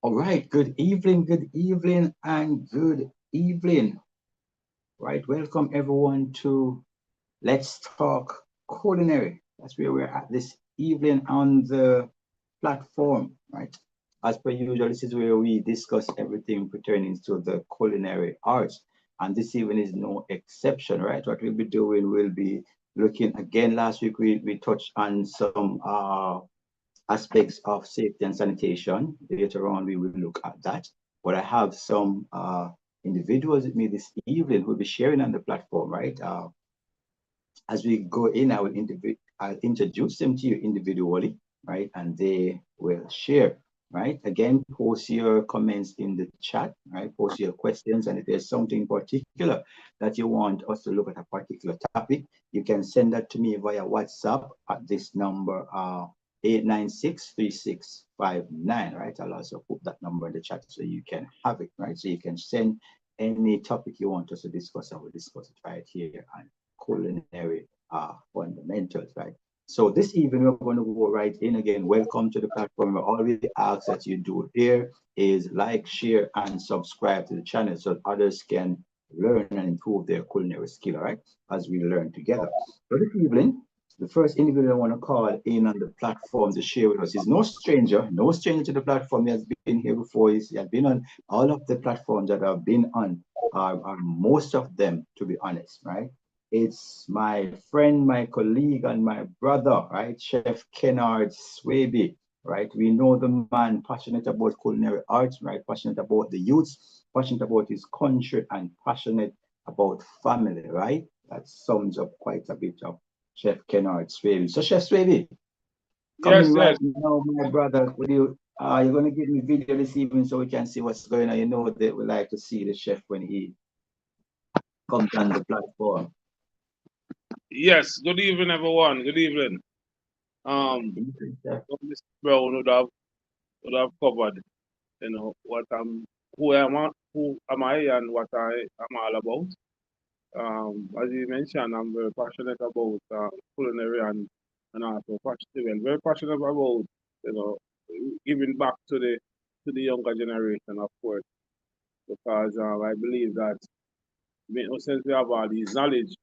All right, good evening, and good evening. Right, welcome everyone to Let's Talk Culinary. That's where we're at this evening on the platform, right? As per usual, this is where we discuss everything pertaining to the culinary arts. And this evening is no exception, right? What we'll be doing, we'll be looking again. Last week, we touched on some aspects of safety and sanitation. Later on, we will look at that. But I have some individuals with me this evening who will be sharing on the platform, right? As we go in, I'll introduce them to you individually, right? And they will share, right? Again, post your comments in the chat, right? Post your questions. And if there's something particular that you want us to look at a particular topic, you can send that to me via WhatsApp at this number, 896-3659, right? I'll also put that number in the chat so you can have it, right? So you can send any topic you want us to discuss, and we'll discuss it right here on Culinary fundamentals, right? So this evening we're going to go right in again. Welcome to the platform. All we ask that you do here is like, share, and subscribe to the channel so that others can learn and improve their culinary skill, all right? As we learn together. So this evening, the first individual I want to call in on the platform to share with us is no stranger to the platform. He has been here before. He has been on all of the platforms that I've been on, are most of them, to be honest, right? It's my friend, my colleague, and my brother, right? Chef Kennard Swaby, right? We know the man passionate about culinary arts, right? Passionate about the youths, passionate about his country, and passionate about family, right? That sums up quite a bit of Chef Kennard Swaby. So, Chef Swaby, coming Yes, right yes, now, my brother, would you're going to give me video this evening so we can see what's going on. You know that we like to see the chef when he comes on the platform. yes. Good evening, everyone. Good evening. Chef. So Mr. Brown would have covered, what who am I, and what I am all about. As you mentioned, I'm very passionate about culinary and also passionate, very passionate about, you know, giving back to the younger generation, of course, because I believe that since we have all these knowledge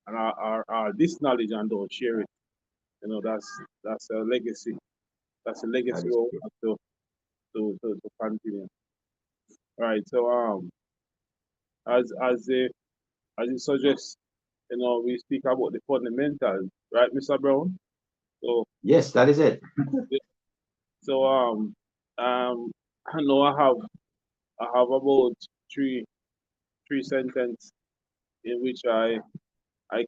and our this knowledge and don't share it. That's a legacy. That's a That legacy is we true. have to continue. Right. So as a as you suggest, we speak about the fundamentals, right, Mr. Brown? So Yes, that is it. so I know I have about three three sentences in which I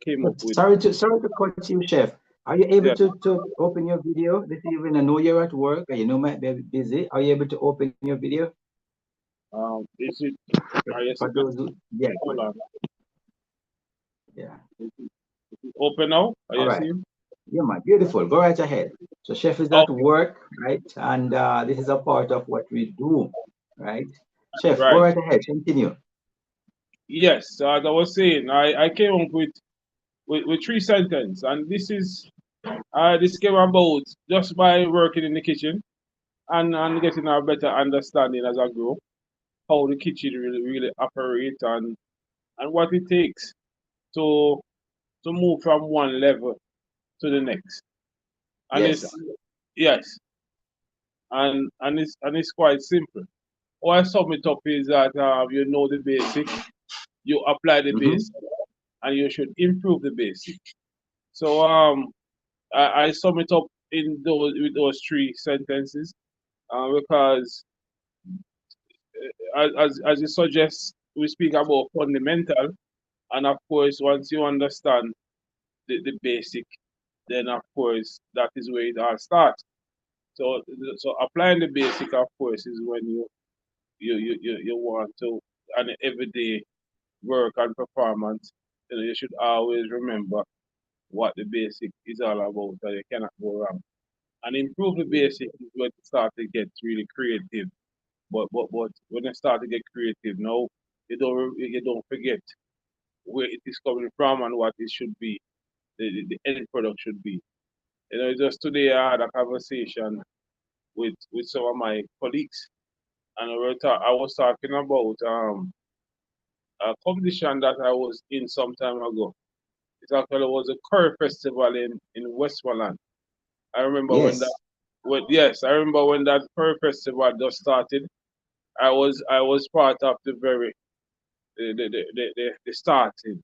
came up But with. sorry to cut you, Chef. Are you able Yeah. to open your video this evening? I know you're at work and you know might be busy. Are you able to open your video? Is it? Yes. For those who, yeah, Hold on. yeah. Is it open now? Are All you right. seeing? Yeah, man, beautiful. Go right ahead. So Chef is at Okay. work, right? And this is a part of what we do, right? Chef, go Right. right ahead. Continue. Yes. So as I was saying, I came up with three sentences, and this came about just by working in the kitchen and getting a better understanding as I grow how the kitchen really operates and what it takes to to move from one level to the next. And Yes. it's yes, and it's quite simple. What I sum it up is that you know the basic, you apply the Mm-hmm. basic, and you should improve the basic. So I sum it up in those with those three sentences because as you suggest, we speak about fundamental, and of course, once you understand the basic, then of course that is where it all starts. So applying the basic, of course, is when you want to an everyday work and performance. You should always remember what the basic is all about, so you cannot go wrong. And improve the basic is when you start to get really creative. But when you start to get creative now, you don't forget where it is coming from and what it should be, the end product should be. Just today I had a conversation with some of my colleagues, and I was talking about a competition that I was in some time ago. It actually was a curry festival in Westmoreland. I remember Yes. yes, I remember when that curry festival just started. I was part of the starting.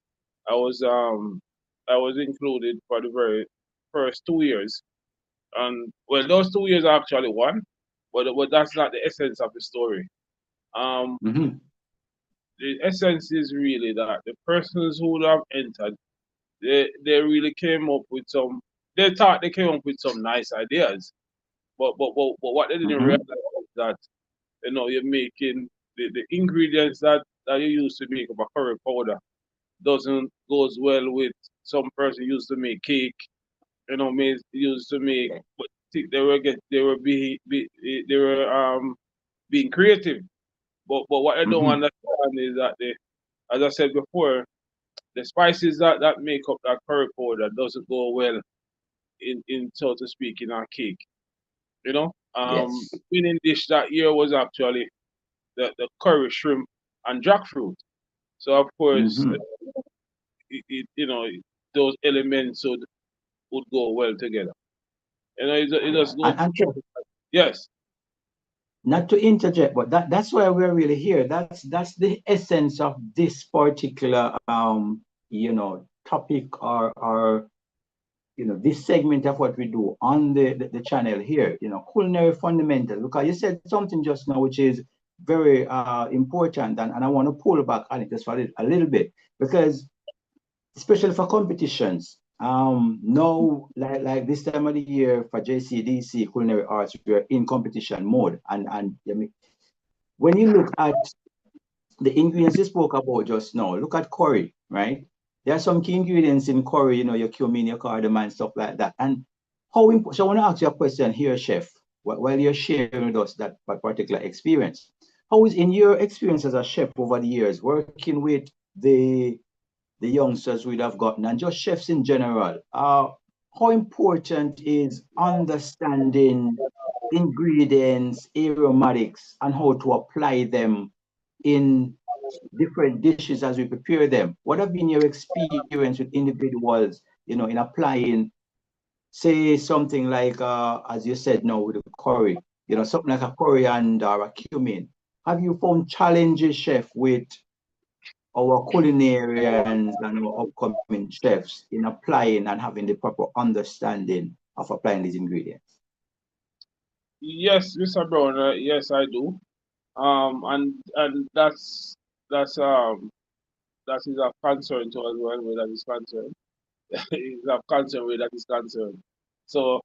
I was um I was included for the very first 2 years, and well, those 2 years I actually won, but that's not the essence of the story. Um, Mm-hmm. the essence is really that the persons who would have entered, they really came up with some. They thought they came up with some nice ideas, but what they didn't Mm-hmm. realize is that you're making the ingredients that you use to make up a curry powder doesn't goes well with some person used to make cake, used to make, Yeah. but they were being creative. But what I don't Mm-hmm. understand is that as I said before, the spices that make up that curry powder doesn't go well in so to speak in our cake. Yes. The winning dish that year was actually the curry shrimp and jackfruit. So of course, Mm-hmm. those elements would go well together. It Yeah. just goes. And Chef, Yes. not to interject, but that's why we're really here. That's the essence of this particular topic or this segment of what we do on the channel here, culinary fundamentals. Because you said something just now which is very important, and I want to pull back on it just for a little bit, because especially for competitions. Now, like this time of the year for JCDC Culinary Arts, we're in competition mode, and I mean, when you look at the ingredients you spoke about just now, look at curry, right? There are some key ingredients in curry, your cumin, your cardamom, and stuff like that. And how important? So I want to ask you a question here, Chef, while you're sharing with us that particular experience. How is in your experience as a chef over the years working with the youngsters we'd have gotten and just chefs in general, how important is understanding ingredients, aromatics, and how to apply them in different dishes as we prepare them? What have been your experience with individuals, in applying, say, something like, as you said now with the curry, something like a coriander or a cumin? Have you found challenges, chef, with our culinarians and our upcoming chefs in applying and having the proper understanding of applying these ingredients? Yes, Mr. Brown. Yes, I do. And that is a concern to us well where that is concerned. It's a concern where that is concerned. So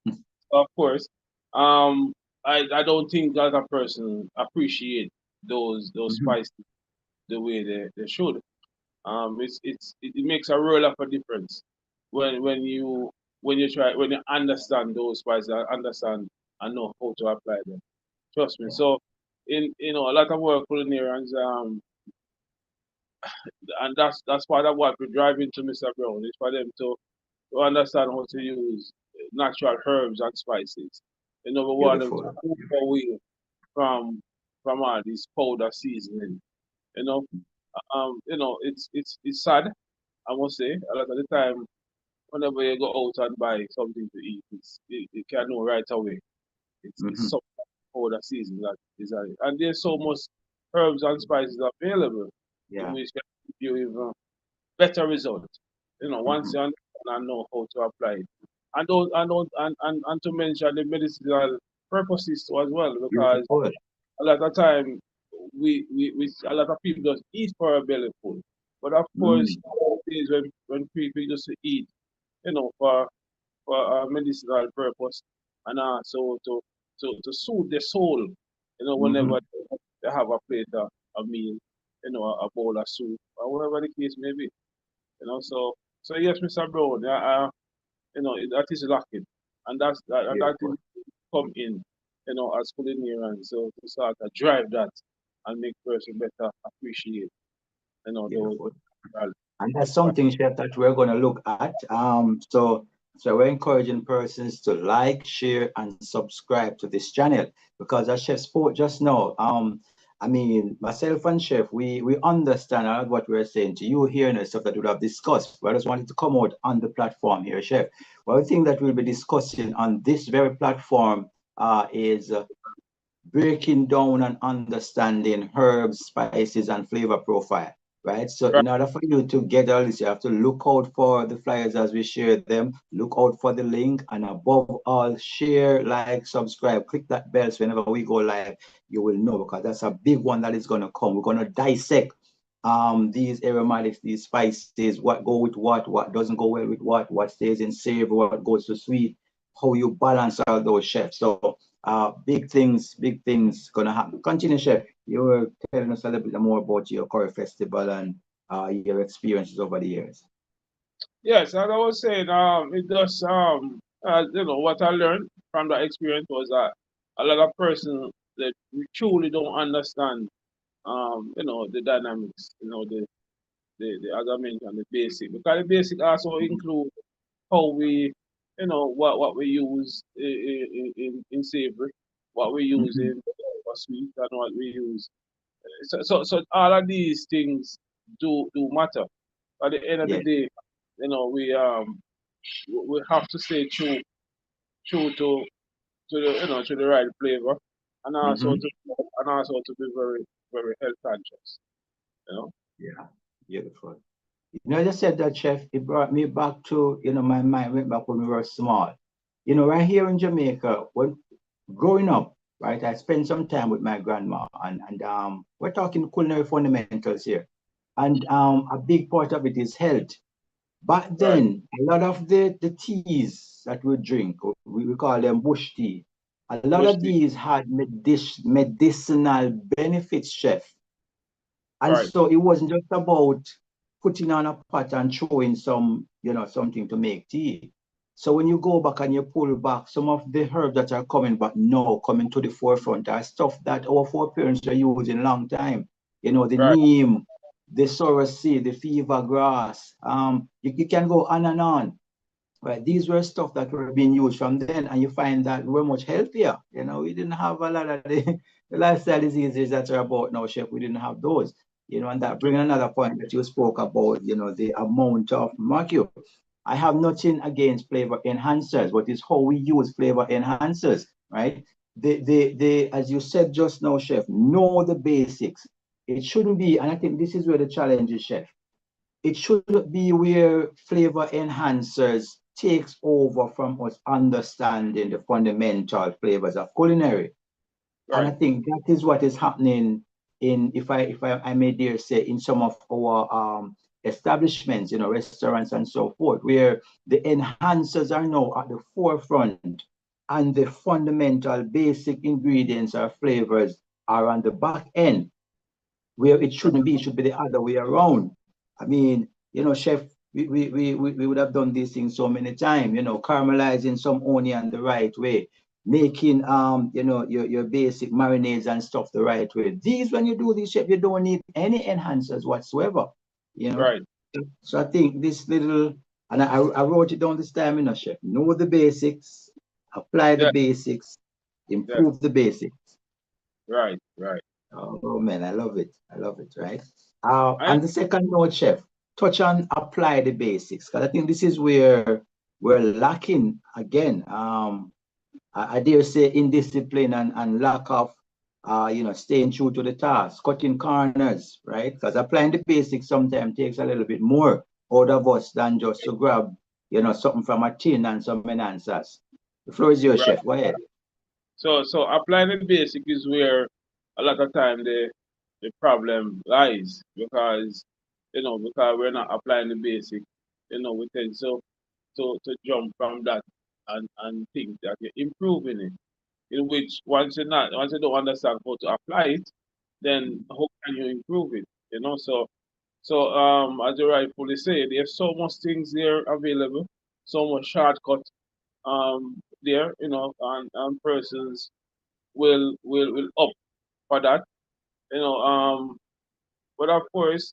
of course, I don't think that a person appreciate those Mhm. spices the way they should. It makes a world of a difference when you understand those spices, understand and know how to apply them. Trust me. Yeah. So in a lot of our culinarians, and that's part of what we drive into Mr. Brown is for them to understand how to use natural herbs and spices. We want them to Beautiful. move away from all these powder seasoning. You know, it's sad. I must say, a lot of the time, whenever you go out and buy something to eat, you can know right away. It's Hmm. some powder season that is on it. And there's so much herbs and spices available, Yeah. which can give you even better result. Once Hmm. you understand and know how to apply it. And to mention the medicinal purposes too as well, because Beautiful. a lot of time we a lot of people just eat for a belly full. But of course, Mm. days when people just eat, for a medicinal purpose and also to soothe the soul, whenever Hmm. they have a plate of a meal, a bowl of soup, or whatever the case may be. So yes, Mr. Brown, that is lacking. And that is Beautiful. come in, as culinarians, so to sort of drive that and make person better appreciate, those Beautiful. values. And that's something, Chef, that we're going to look at. So we're encouraging persons to like, share, and subscribe to this channel because as Chef spoke just now, I mean, myself and Chef, we understand a lot of what we're saying to you here and the stuff that we would have discussed. But I just wanted to come out on the platform here, Chef. One thing that we'll be discussing on this very platform is breaking down and understanding herbs, spices, and flavor profile, right? So Right. in order for you to get all this, you have to look out for the flyers as we share them, look out for the link, and above all, share, like, subscribe, click that bell so whenever we go live, you will know, because that's a big one that is going to come. We're going to dissect these aromatics, these spices, what go with what doesn't go well with what stays in savory, what goes to sweet, how you balance all those, chefs. So big things gonna happen. Continue, Chef. You were telling us a little bit more about your curry festival and your experiences over the years. Yes, as I was saying, it does, what I learned from that experience was that a lot of persons that truly don't understand, the dynamics, as I mentioned, the basic, because the basic also include how we, what we use in savory, what we use Mm-hmm. in for sweet, and what we use. So all of these things do matter. At the end of the Yes. day, we have to stay true to the to the right flavor, and Mm-hmm. also to be very very health conscious. You know. Yeah. Beautiful. I just said that, Chef, it brought me back to, my mind went back when we were small. Right here in Jamaica, when growing up, right, I spent some time with my grandma, and we're talking culinary fundamentals here. And a big part of it is health. Back Right. then, a lot of the teas that we drink, we call them bush tea, a lot Bush of tea. these had medicinal benefits, chef. And Right. so it wasn't just about putting on a pot and throwing something to make tea. So when you go back and you pull back, some of the herbs that are coming back now, coming to the forefront, are stuff that our foreparents were using long time. The Right. neem, the sorrel seed, the fever grass. You can go on and on. Right, these were stuff that were being used from then, and you find that we're much healthier. We didn't have a lot of the lifestyle diseases that are about now, chef. We didn't have those. And that bringing another point that you spoke about, the amount of mercury. I have nothing against flavor enhancers, but it's how we use flavor enhancers, right? As you said just now, chef, know the basics. It shouldn't be, and I think this is where the challenge is, chef. It shouldn't be where flavor enhancers takes over from us understanding the fundamental flavors of culinary. And I Right. think that is what is happening in, if I may dare say, in some of our establishments, restaurants and so forth, where the enhancers are now at the forefront and the fundamental basic ingredients or flavors are on the back end, where it shouldn't be. It should be the other way around. I mean, chef, we would have done these things so many times, caramelizing some onion the right way, making your basic marinades and stuff the right way. These, when you do this, chef, you don't need any enhancers whatsoever. You know. Right. So I think this little, and I wrote it down this time, chef. Know the basics, apply the Yeah. basics, Yeah. improve the basics. Right. Right. Oh man, I love it. I love it, right? And On the second note, chef, touch on apply the basics, because I think this is where we're lacking again. I dare say indiscipline and lack of, staying true to the task, cutting corners, right? Because applying the basics sometimes takes a little bit more out of us than just to grab, something from a tin and some answers. The floor is yours, right. chef. Go ahead. So applying the basic is where a lot of time the problem lies, because we're not applying the basic. We tend to jump from that and think that you're improving it. In which once you don't understand how to apply it, then how can you improve it? So as you rightfully say, there's so much things there available, so much shortcut there, and persons will opt for that. You know, um but of course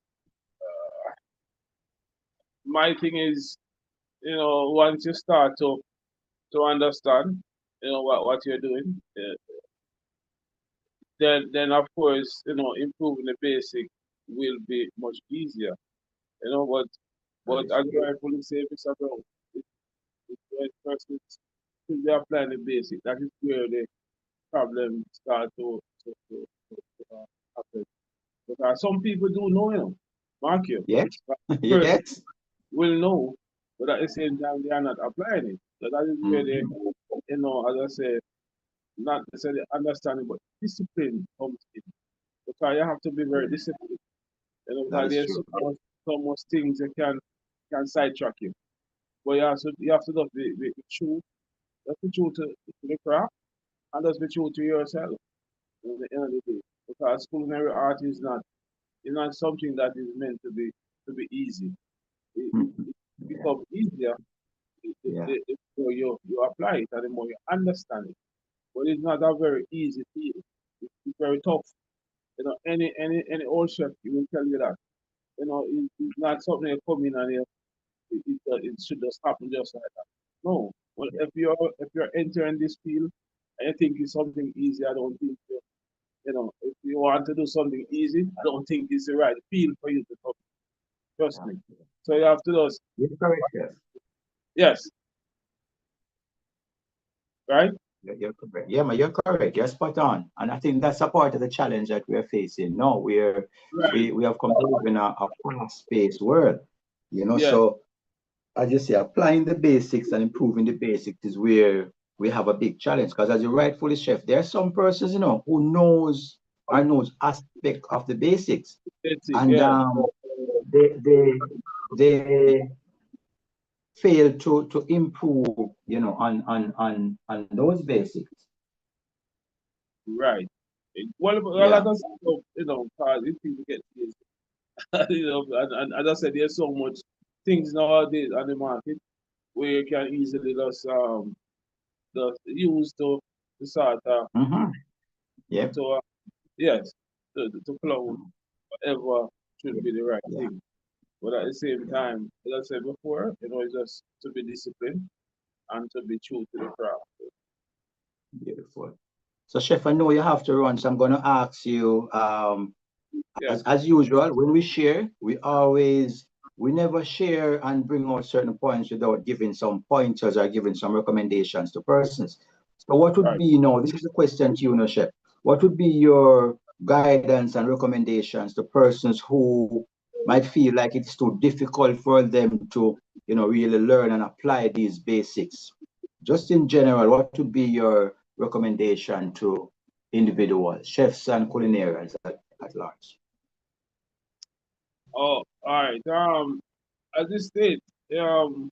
my thing is, once you start to understand what you're doing, then of course, improving the basic will be much easier. That But is as true. you rightfully say, Mr. Brown, if the person should be applying the basic, that is where the problem start to happen. Because some people do know, mark you. Yes. But the person Yes. will know, but at the same time, they are not applying it. So that is where they, Mhm. as I say, not necessarily understanding, but discipline comes in. Because you have to be very disciplined. That Because is there's true. so much things that can sidetrack you. But you have to just be true. Just be true to the craft and just be true to yourself at the end of the day. Because culinary art is not something that is meant to be easy. Mhm. It Yeah. becomes easier Yeah. the more you apply it and the more you understand it. But it's not a very easy field. It's very tough. Any old chef you will tell you that. It's not something you come in and it should just happen just like that. No. Well, Yeah. if you're entering this field and you think it's something easy, I don't think if you want to do something easy, I don't think it's the right field for you to come. Trust Yeah. me. So you have to just You're correct, yes. yes, right? You're correct. Yeah, man, you're correct. You're spot on. And I think that's a part of the challenge that we're facing. No, Right. we have come to live in a fast-paced world. Yes. So as you say, applying the basics and improving the basics is where we have a big challenge. Because as you rightfully chef, there are some persons, who knows aspect of the basics. Basic, And yes. they fail to improve, on those basics. Well, like Yeah. I said, cause if people get this, and as I said, there's so much things nowadays on the market where you can easily just use to sort of, Mm-hmm. Yep. to yes, to flow whatever should be the right Yeah. thing. But at the same Yeah. time, as I said before, it's just to be disciplined and to be true to the craft. Beautiful. So, Chef, I know you have to run, so I'm going to ask you, Yes, as usual, when we share, we never share and bring out certain points without giving some pointers or giving some recommendations to persons. So, what would right. be, this is a question to you, Chef. What would be your guidance and recommendations to persons who might feel like it's too difficult for them to, really learn and apply these basics? Just in general, what would be your recommendation to individuals, chefs and culinarians at large? Oh, all right. At this stage, um,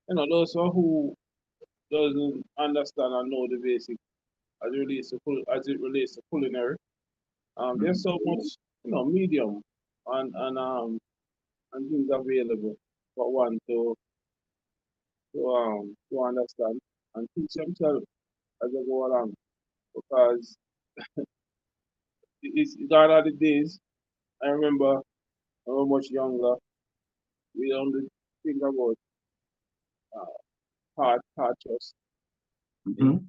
those who doesn't understand and know the basics as it relates to culinary. There's Mhm. so much, medium and things available for one to understand and teach themselves as they go along. Because it's gone are the days. I remember when we were much younger, we only think about uh, hard trust. Mhm.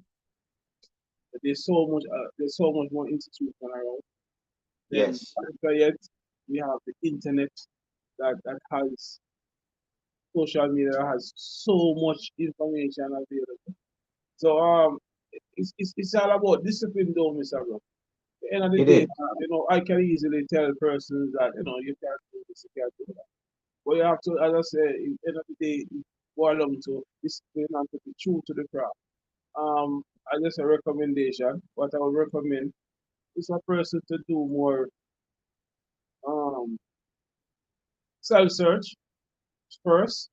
There's so much more institution around. Then Yes. after yet, we have the internet that has social media that has so much information available. So it's all about discipline though, Mr. Brown. At the end of the It day, is. I can easily tell persons that you can't do this, you can't do that. But you have to, as I say, at the end of the day, go along to discipline and to be true to the craft. As just a recommendation, what I would recommend is a person to do more um, self-search first,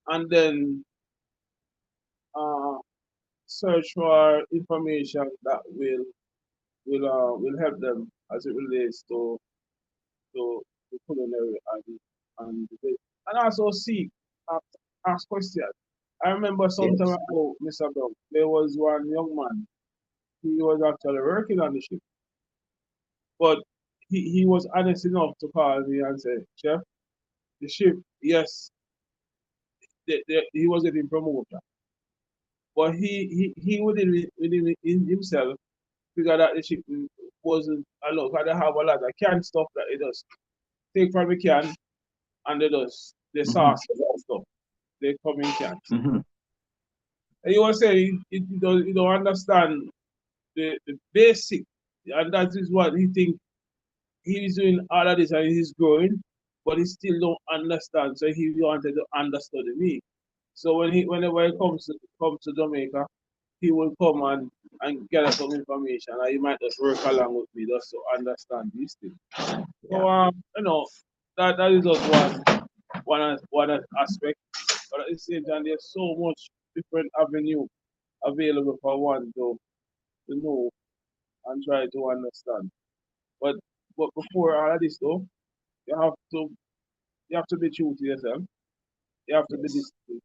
and then uh, search for information that will help them as it relates to culinary and also seek ask, ask questions. I remember some time Yes. ago, Mr. Brown, there was one young man. He was actually working on the ship, but he was honest enough to call me and say, "Chef, the ship, yes, he was getting promoted, but he within himself figured out the ship wasn't a lot, because they have a lot of canned stuff that they just take from the can and they just, the sauce and stuff, they come in cans. And you were saying you don't understand the basic, and that is what he think he's doing all of this and he's growing, but he still don't understand. So he wanted to understand me. So whenever he comes to Jamaica, he will come and gather some information, and he might just work along with me just to understand these things. So you know, that is just one aspect. But at the same time, there's so much different avenue available for one to know and try to understand. But before all of this though, you have to be true to yourself. You have to be disciplined,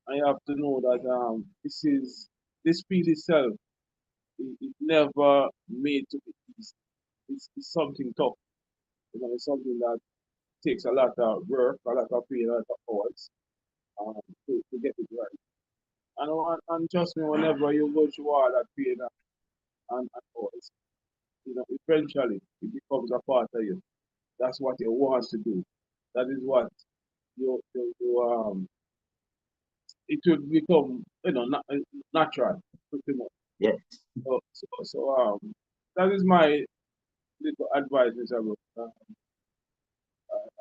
and you have to know that this field itself it never made to be easy. It's something tough. You know, it's something that takes a lot of work, a lot of pain, a lot of hours to get it right. And trust me, whenever you go through all that pain and hours, you know, eventually it becomes a part of you. That's what you want to do. That is what you it will become, you know, natural pretty much. Yes. So that is my little advice, Mr. Brooks.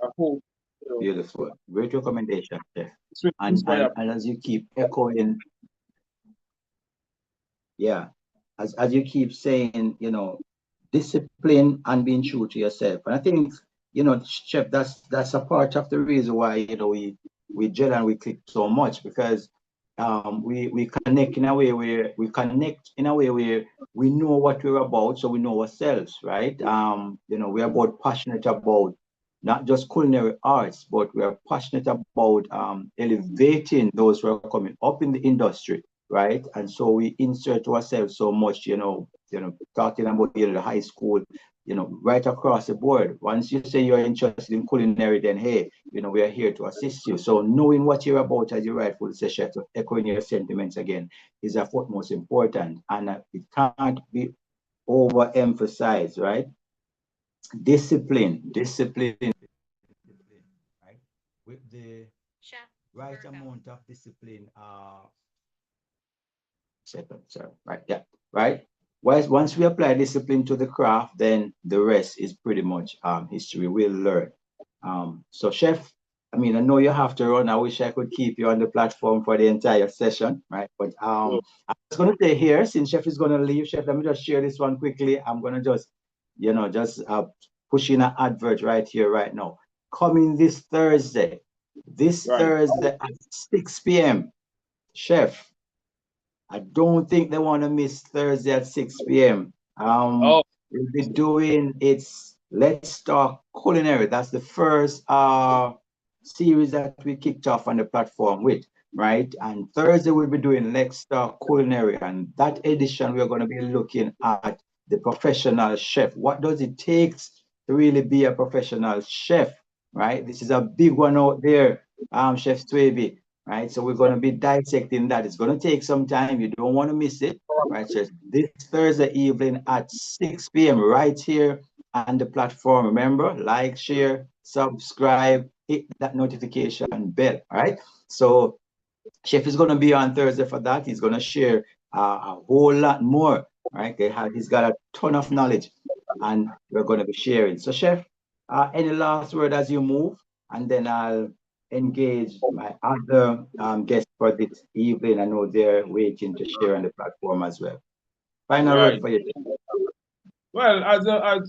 I hope, you know, Beautiful. Great recommendation, Chef. it's will And inspire. as you keep echoing, yeah, as you keep saying, you know, discipline and being true to yourself. And I think, you know, Chef, that's a part of the reason why, you know, we gel and we click so much, because we connect in a way where we know what we're about, so we know ourselves, right? You know, we're both passionate about not just culinary arts, but we're passionate about elevating those who are coming up in the industry, right? And so we insert ourselves so much, talking about the high school, right across the board. Once you say you're interested in culinary, then hey, we are here to assist you. So knowing what you're about, as you rightfully say, Chef, so echoing your sentiments again, is of utmost important, and it can't be overemphasized, right? Discipline, right? With the right amount of discipline, sorry, right, yeah, right. Once we apply discipline to the craft, then the rest is pretty much history. We'll learn. So, Chef, I mean, I know you have to run. I wish I could keep you on the platform for the entire session, right? But I was going to say here, since Chef is going to leave, Chef, let me just share this one quickly. I'm going to just push in an advert right here, right now. Coming this Thursday at 6 p.m., Chef, I don't think they want to miss Thursday at 6 p.m. We'll be doing Let's Talk Culinary. That's the first series that we kicked off on the platform with, right? And Thursday we'll be doing Let's Talk Culinary. And that edition, we're going to be looking at the professional chef. What does it take to really be a professional chef, right? This is a big one out there, Chef Twaby, right? So we're going to be dissecting that. It's going to take some time. You don't want to miss it, right? So this Thursday evening at 6 p.m. right here on the platform. Remember, like, share, subscribe, hit that notification bell, all right? So Chef is going to be on Thursday for that. He's going to share a whole lot more, right? He's got a ton of knowledge, and we're going to be sharing. So, Chef, any last word as you move? And then I'll engage my other guests for this evening. I know they're waiting to share on the platform as well. Final word for you. Well, as I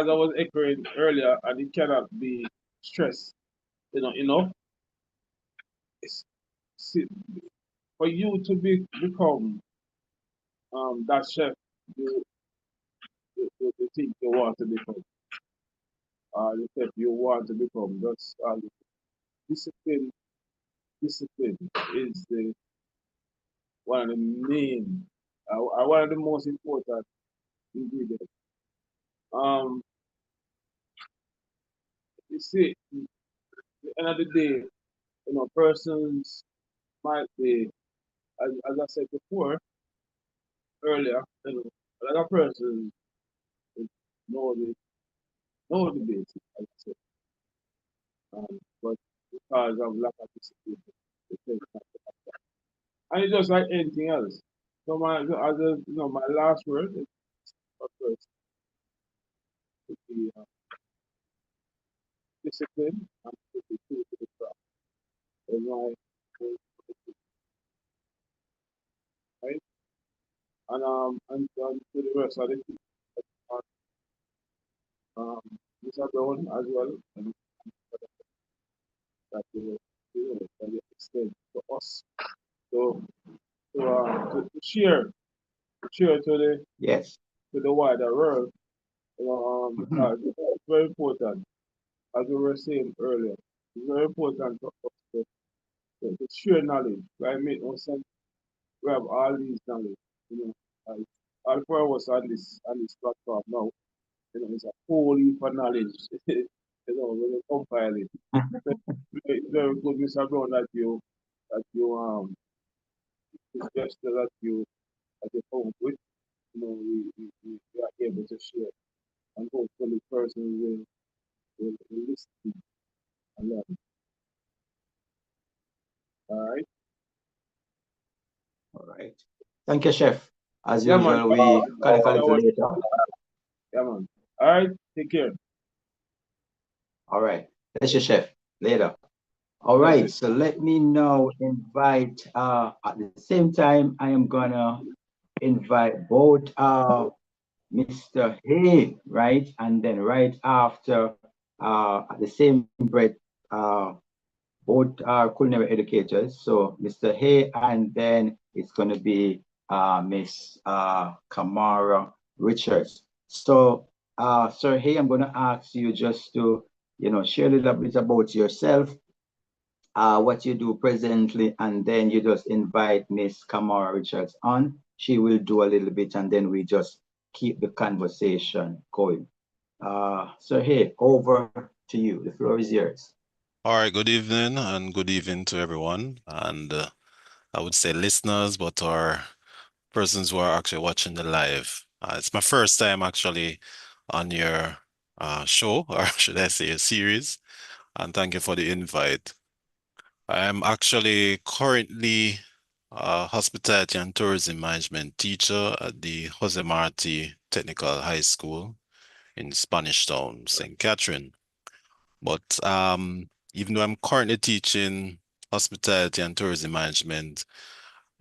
was echoing earlier, and it cannot be stressed, enough. For you to become that chef you think you want to become, the chef you want to become. That's discipline. Discipline is the one of the main, one of the most important ingredients. You see, at the end of the day, persons might be, as I said before, earlier, You know, a lot of persons know the basics, I would say, but because of lack of discipline, they tend not to have that. And it's just like anything else. So my last word is of course to be discipline and to be true to the craft. And my right? And to the rest of the people, um, Mr. Brown as well, and that that they extend to us. So to share Yes. to the wider world, Mhm. because it's very important, as we were saying earlier, it's very important for us to share knowledge. Right? Make no sense. We have all these knowledge, you know, like all four of us on this platform now, it's a whole heap of knowledge, when you compile it. Very, very good, Mr. Brown, that you suggested that you come up with, we are able to share, and hopefully person will listen and learn. All right. All right. Thank you, Chef. As Yeah, man. usual, we connect a little later. Yeah, man. All right. Take care. All right. That's your chef. Later. All Bless right. you. So let me now invite, at the same time, I am gonna invite both Mr. Hay, right? And then right after, at the same breath, uh, both are culinary educators. So Mr. Hay, and then it's going to be Miss Kamara Richards. So, Sir Hay, I'm going to ask you just to, share a little bit about yourself, what you do presently, and then you just invite Miss Kamara Richards on. She will do a little bit, and then we just keep the conversation going. Sir Hay, over to you. The floor is yours. All right, good evening and good evening to everyone. And I would say listeners, but our persons who are actually watching the live. It's my first time actually on your show, or should I say a series. And thank you for the invite. I am actually currently a hospitality and tourism management teacher at the Jose Marti Technical High School in Spanish Town, St. Catherine. But even though I'm currently teaching hospitality and tourism management,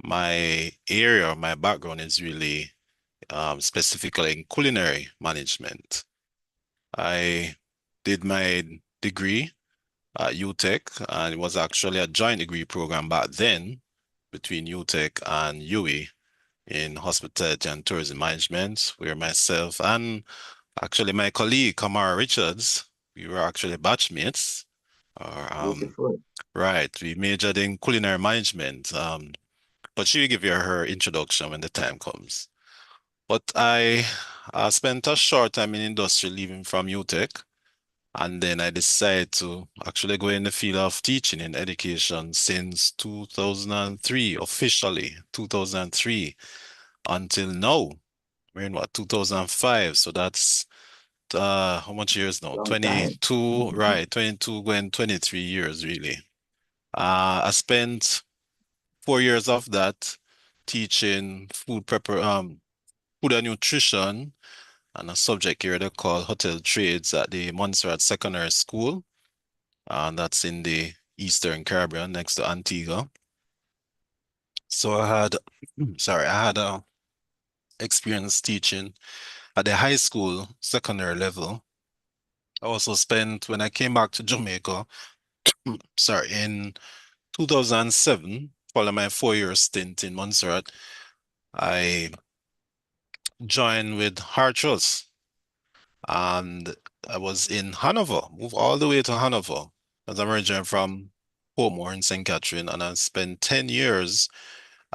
my area, my background is really specifically in culinary management. I did my degree at UTech, and it was actually a joint degree program back then between UTech and UE in hospitality and tourism management, where myself and actually my colleague Kamara Richards, we were actually batchmates. Or, Beautiful. right, we majored in culinary management. But she will give you her introduction when the time comes. But I spent a short time in industry leaving from UTech, and then I decided to actually go in the field of teaching in education since 2003, officially 2003, until now. We're in what, 2005, so that's how much years now? Long time. 22, Mhm. right, 22 going 23 years really. I spent 4 years of that teaching food and nutrition and a subject area called hotel trades at the Montserrat Secondary School, and that's in the Eastern Caribbean next to Antigua. So I had, sorry, I had experience teaching at the high school secondary level. I also spent, when I came back to Jamaica, sorry, in 2007, following my 4 year stint in Montserrat, I joined with Hartrus, and I was in Hanover, moved all the way to Hanover, as I'm originally from Portmore in St. Catherine, and I spent 10 years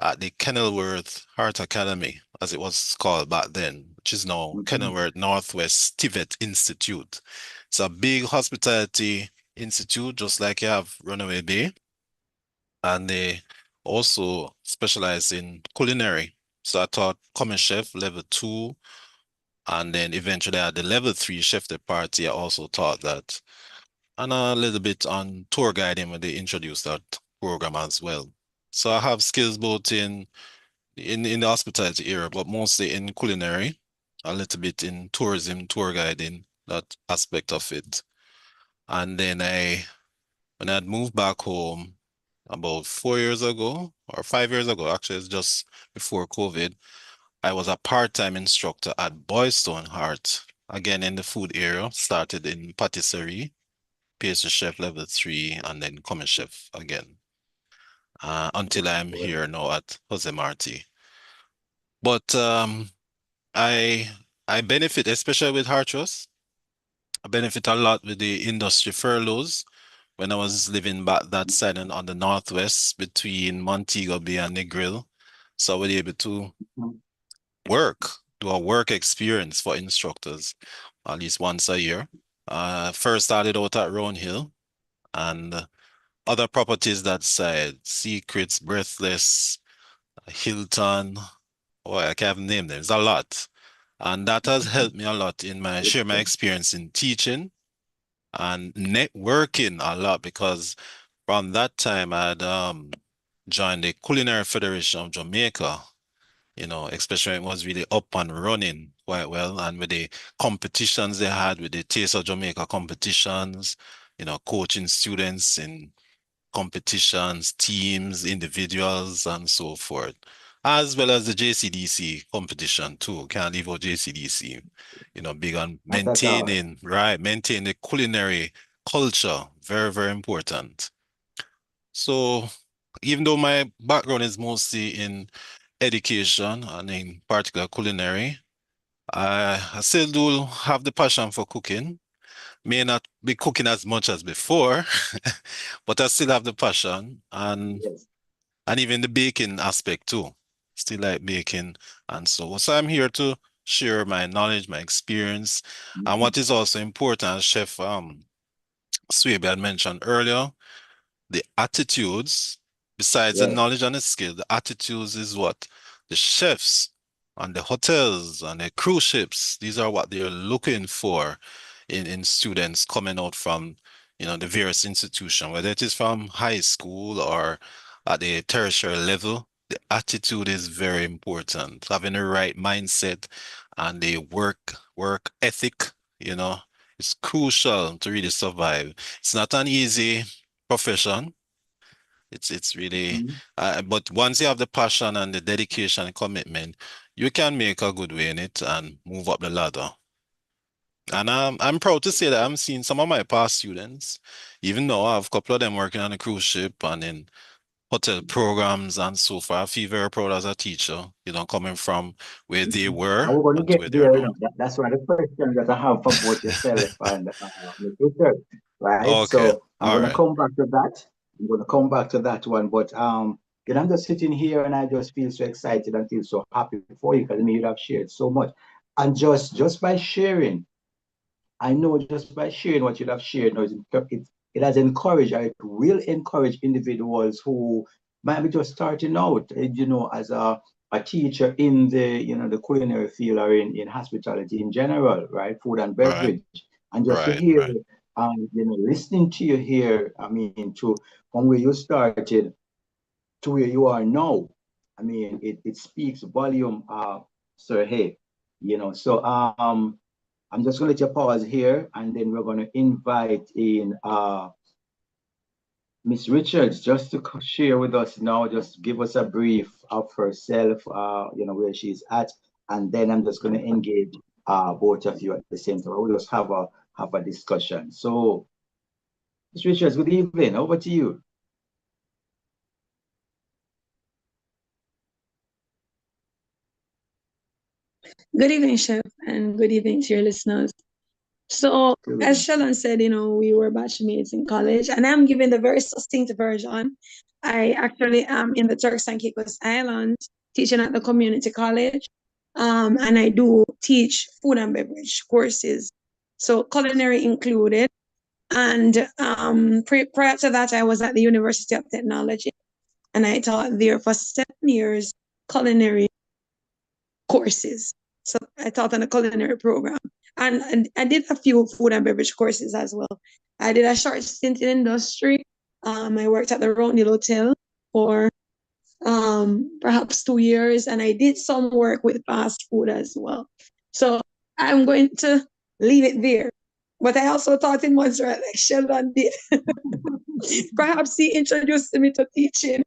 at the Kenilworth Art Academy, as it was called back then, which is now Mhm. Kenilworth Northwest Tivet Institute. It's a big hospitality institute, just like you have Runaway Bay, and they also specialize in culinary. So I taught common chef level 2, and then eventually at the level 3 chef de partie, I also taught that. And a little bit on tour guiding when they introduced that program as well. So I have skills both in the hospitality area, but mostly in culinary, a little bit in tourism, tour guiding, that aspect of it. And then when I'd moved back home about 4 years ago, or 5 years ago, actually, it's just before COVID, I was a part-time instructor at Boystone Heart, again in the food area, started in patisserie, pastry chef level 3, and then common chef again, until I'm here now at Jose Marti. But I I benefit, especially with Hartrust. I benefit a lot with the industry furloughs when I was living back that side and on the northwest between Montego Bay and Negril. So I was able to work, do a work experience for instructors at least once a year. First started out at Round Hill and other properties that side, Secrets, Breathless, Hilton. Oh, I can't name them. There's a lot. And that has helped me a lot in share my experience in teaching and networking a lot, because from that time I had joined the Culinary Federation of Jamaica, especially when it was really up and running quite well. And with the competitions they had, with the Taste of Jamaica competitions, coaching students in competitions, teams, individuals, and so forth, as well as the JCDC competition too. Can't leave out JCDC. Big on Not at all. maintaining the culinary culture. Very, very important. So even though my background is mostly in education and in particular culinary, I still do have the passion for cooking. May not be cooking as much as before, but I still have the passion Yes. and even the baking aspect too. Still like baking and so I'm here to share my knowledge, my experience, and what is also important, as Chef Swaby had mentioned earlier, the attitudes, besides the Yes. knowledge and the skill, the attitudes is what the chefs and the hotels and the cruise ships, these are what they're looking for in students coming out from, the various institutions, whether it is from high school or at the tertiary level. The attitude is very important. Having the right mindset and the work ethic, it's crucial to really survive. It's not an easy profession. It's really, Mhm. but once you have the passion and the dedication and commitment, you can make a good way in it and move up the ladder. And I'm proud to say that I'm seeing some of my past students, even though I have a couple of them working on a cruise ship and in hotel programs and so far. I feel very proud as a teacher, coming from where they were And we're going to and to get where they are there. now. That's one of the questions that I have for both yourself and Ms. Richard, right? Okay, So I'm all going to right. come back to that. I'm going to come back to that one. But I'm just sitting here and I just feel so excited and feel so happy for you, because I mean you have shared so much. And just by sharing, I know just by sharing what you have shared, now it has encouraged, or it will encourage individuals who might be just starting out, as a teacher in the culinary field or in hospitality in general, right? Food and Right, beverage. And just to right, hear, right. listening to you here, I mean, from where you started to where you are now, I mean, it speaks volume, Sir Hay, so I'm just going to let you pause here, and then we're going to invite in Miss Richards just to share with us now, just give us a brief of herself, where she's at, and then I'm just going to engage both of you at the same time. We'll just have a discussion. So, Miss Richards, good evening. Over to you. Good evening, Chef, and good evening to your listeners. So, as Shalon said, we were batchmates in college, and I'm giving the very succinct version. I actually am in the Turks and Caicos Islands teaching at the community college, and I do teach food and beverage courses, so culinary included. And prior to that, I was at the University of Technology, and I taught there for 7 years culinary courses. So I taught on a culinary program. And I did a few food and beverage courses as well. I did a short stint in industry. I worked at the Roundhill Hotel for perhaps 2 years, and I did some work with fast food as well. So I'm going to leave it there. But I also taught in Montserrat, like Sheldon did. Perhaps he introduced me to teaching,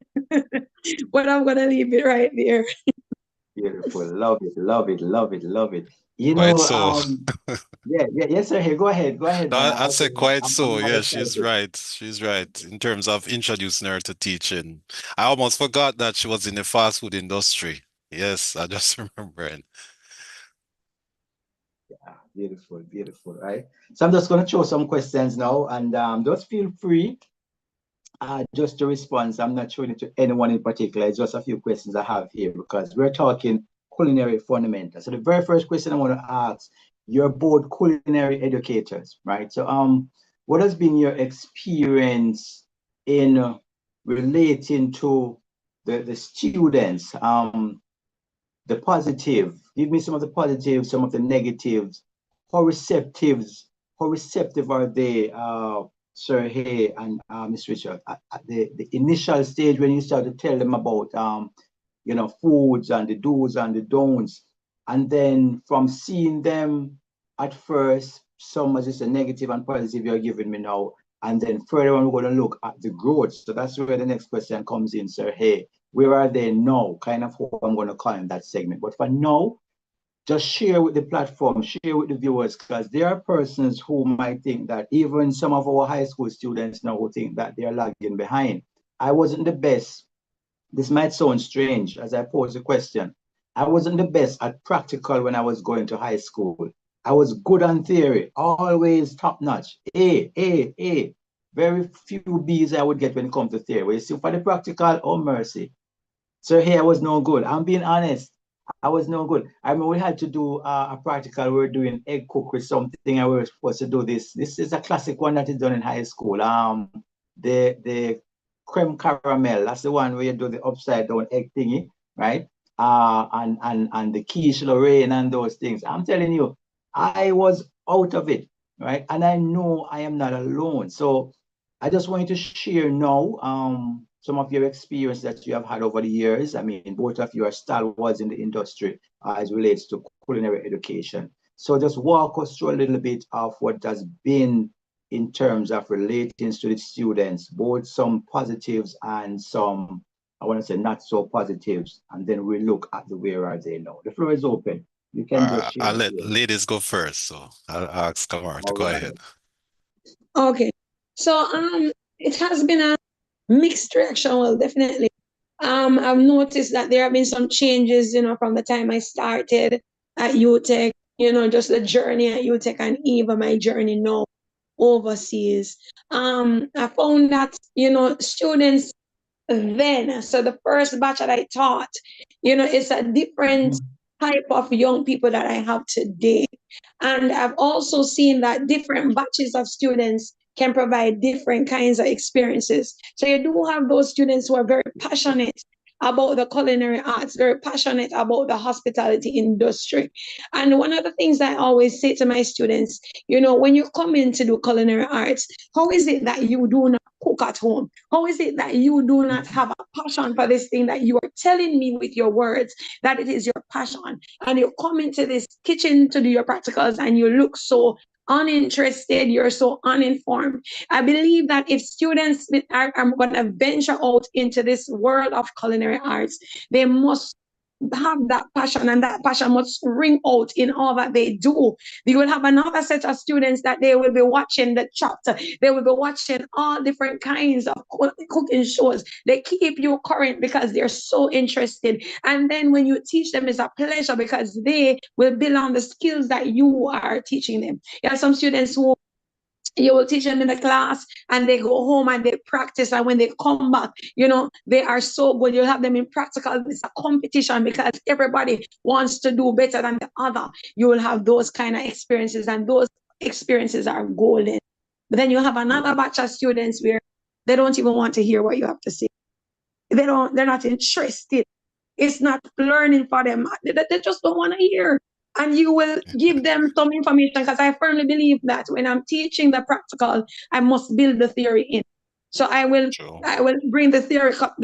but I'm going to leave it right there. Beautiful. Love it, love it, love it, love it. You Quite know, so. yes, sir. Hey, go ahead, No, man. I'd say quite so. I'm Yeah, she's excited. right. She's right in terms of introducing her to teaching. I almost forgot that she was in the fast food industry. Yes, I just remembered. Beautiful, beautiful, right? So I'm just going to throw some questions now, and just feel free just to respond. I'm not showing it to anyone in particular. It's just a few questions I have here because we're talking culinary fundamentals. So the very first question I want to ask, you're both culinary educators, right? So what has been your experience in relating to the students? The positive, give me some of the positives, some of the negatives. How receptive are they, Sir Hay and Miss Richard, at the initial stage when you start to tell them about foods and the do's and the don'ts, and then from seeing them at first, some as just a negative and positive you're giving me now, and then further on we're going to look at the growth. So that's where the next question comes in, Sir Hay. Where are they now? Kind of what I'm going to call in that segment. But for now, just share with the platform, share with the viewers, because there are persons who might think that even some of our high school students now who think that they're lagging behind. I wasn't the best. This might sound strange as I pose the question. I wasn't the best at practical when I was going to high school. I was good on theory, always top notch. A. Very few B's I would get when it comes to theory. You see, for the practical, oh mercy. So here I was no good. I'm being honest. I was no good. I mean, we had to do a practical. We were doing egg cook with something, and we were supposed to do this. This is a classic one that is done in high school. The creme caramel. That's the one where you do the upside down egg thingy, right? And the quiche Lorraine and those things. I'm telling you, I was out of it, right? And I know I am not alone. So I just want you to share now some of your experience that you have had over the years. I mean, both of you are stalwarts in the industry as relates to culinary education. So just walk us through a little bit of what has been in terms of relating to the students, both some positives and some, I want to say, not so positives. And then we look at the where are they now. The floor is open. You can just share. I'll let ladies go first, so I'll ask Kamar to go ahead. Okay. So it has been a mixed reaction. Well, definitely. I've noticed that there have been some changes, from the time I started at UTech, just the journey at UTech and even my journey now overseas. I found that, students then, so the first batch that I taught, it's a different type of young people that I have today. And I've also seen that different batches of students can provide different kinds of experiences. So you do have those students who are very passionate about the culinary arts, very passionate about the hospitality industry. And one of the things that I always say to my students, when you come in to do culinary arts, how is it that you do not cook at home? How is it that you do not have a passion for this thing that you are telling me with your words that it is your passion? And you come into this kitchen to do your practicals and you look so uninterested, you're so uninformed. I believe that if students are going to venture out into this world of culinary arts, they must have that passion, and that passion must ring out in all that they do. You will have another set of students that they will be watching the chapter. They will be watching all different kinds of cooking shows. They keep you current because they're so interested. And then when you teach them, it's a pleasure because they will build on the skills that you are teaching them. There are some students who you will teach them in the class and they go home and they practice, and when they come back, they are so good. You'll have them in practical. It's a competition because everybody wants to do better than the other. You will have those kind of experiences, and those experiences are golden. But then you have another batch of students where they don't even want to hear what you have to say. They're not interested. It's not learning for them. They just don't want to hear. And you will give them some information, because I firmly believe that when I'm teaching the practical, I must build the theory in. So True. I will bring the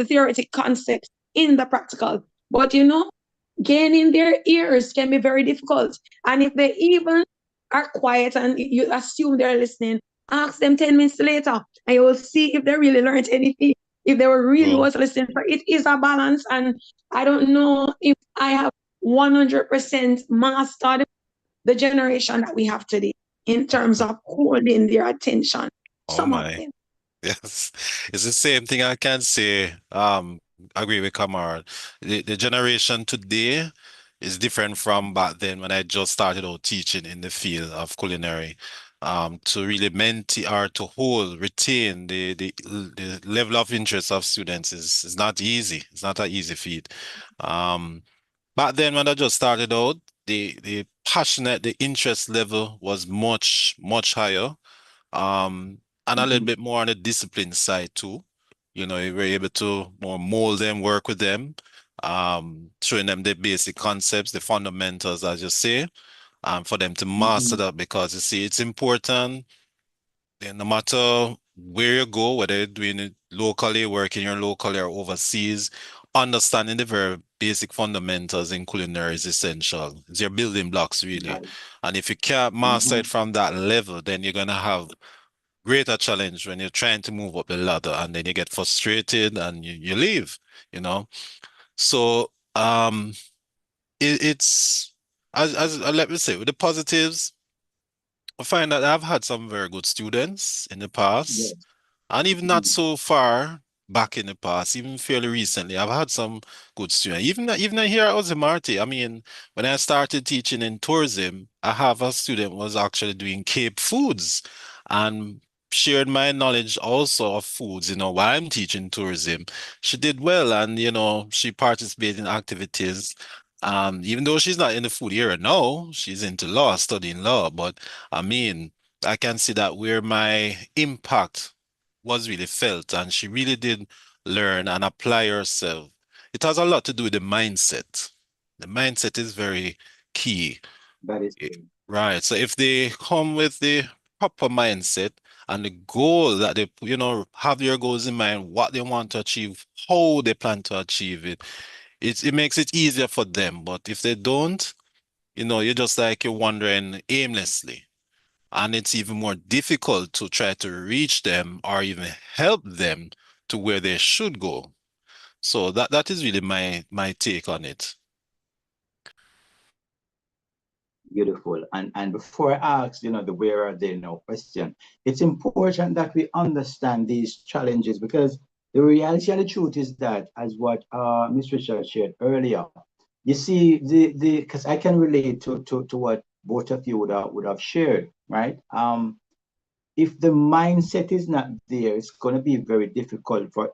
theoretic concept in the practical. But gaining their ears can be very difficult. And if they even are quiet and you assume they're listening, ask them 10 minutes later and you will see if they really learned anything, if they were really True. was listening. So it is a balance. And I don't know if I have 100% mastered the generation that we have today in terms of holding their attention. Oh Some of my. them. Yes, it's the same thing I can say. Agree with Kamar. The generation today is different from back then when I just started out teaching in the field of culinary. To really maintain or to hold, retain the level of interest of students is not easy. It's not an easy feat. Um, Back then when I just started out, the interest level was much higher. And a little Mhm. bit more on the discipline side too. You were able to more mold them, work with them, showing them the basic concepts, the fundamentals, as you say, for them to master Mhm. that because you see, it's important no matter where you go, whether you're doing it locally, working here locally or overseas, understanding the very basic fundamentals in culinary is essential. It's your building blocks, really. Right. And if you can't master it Mhm. from that level, then you're gonna have greater challenge when you're trying to move up the ladder and then you get frustrated and you leave, you know. So it's as let me say with the positives, I find that I've had some very good students in the past. Yes. And even not Mhm. so far back in the past, even fairly recently, I've had some good students. Even here at Ozimarte, I mean, when I started teaching in tourism, I have a student who was actually doing Cape foods and shared my knowledge also of foods, while I'm teaching tourism. She did well and, she participated in activities. Even though she's not in the food area now, she's into law, studying law, but I mean, I can see that where my impact was really felt and she really did learn and apply herself. It has a lot to do with the mindset. The mindset is very key. That is I- true. Right. So if they come with the proper mindset and the goal that they, have their goals in mind, what they want to achieve, how they plan to achieve it, it makes it easier for them. But if they don't, you're just like you're wandering aimlessly. And it's even more difficult to try to reach them or even help them to where they should go. So that is really my take on it. Beautiful. And before I ask, the where are they now question, it's important that we understand these challenges because the reality and the truth is that, as what Ms. Richard shared earlier, you see the because I can relate to what both of you would have shared, right? If the mindset is not there, it's going to be very difficult for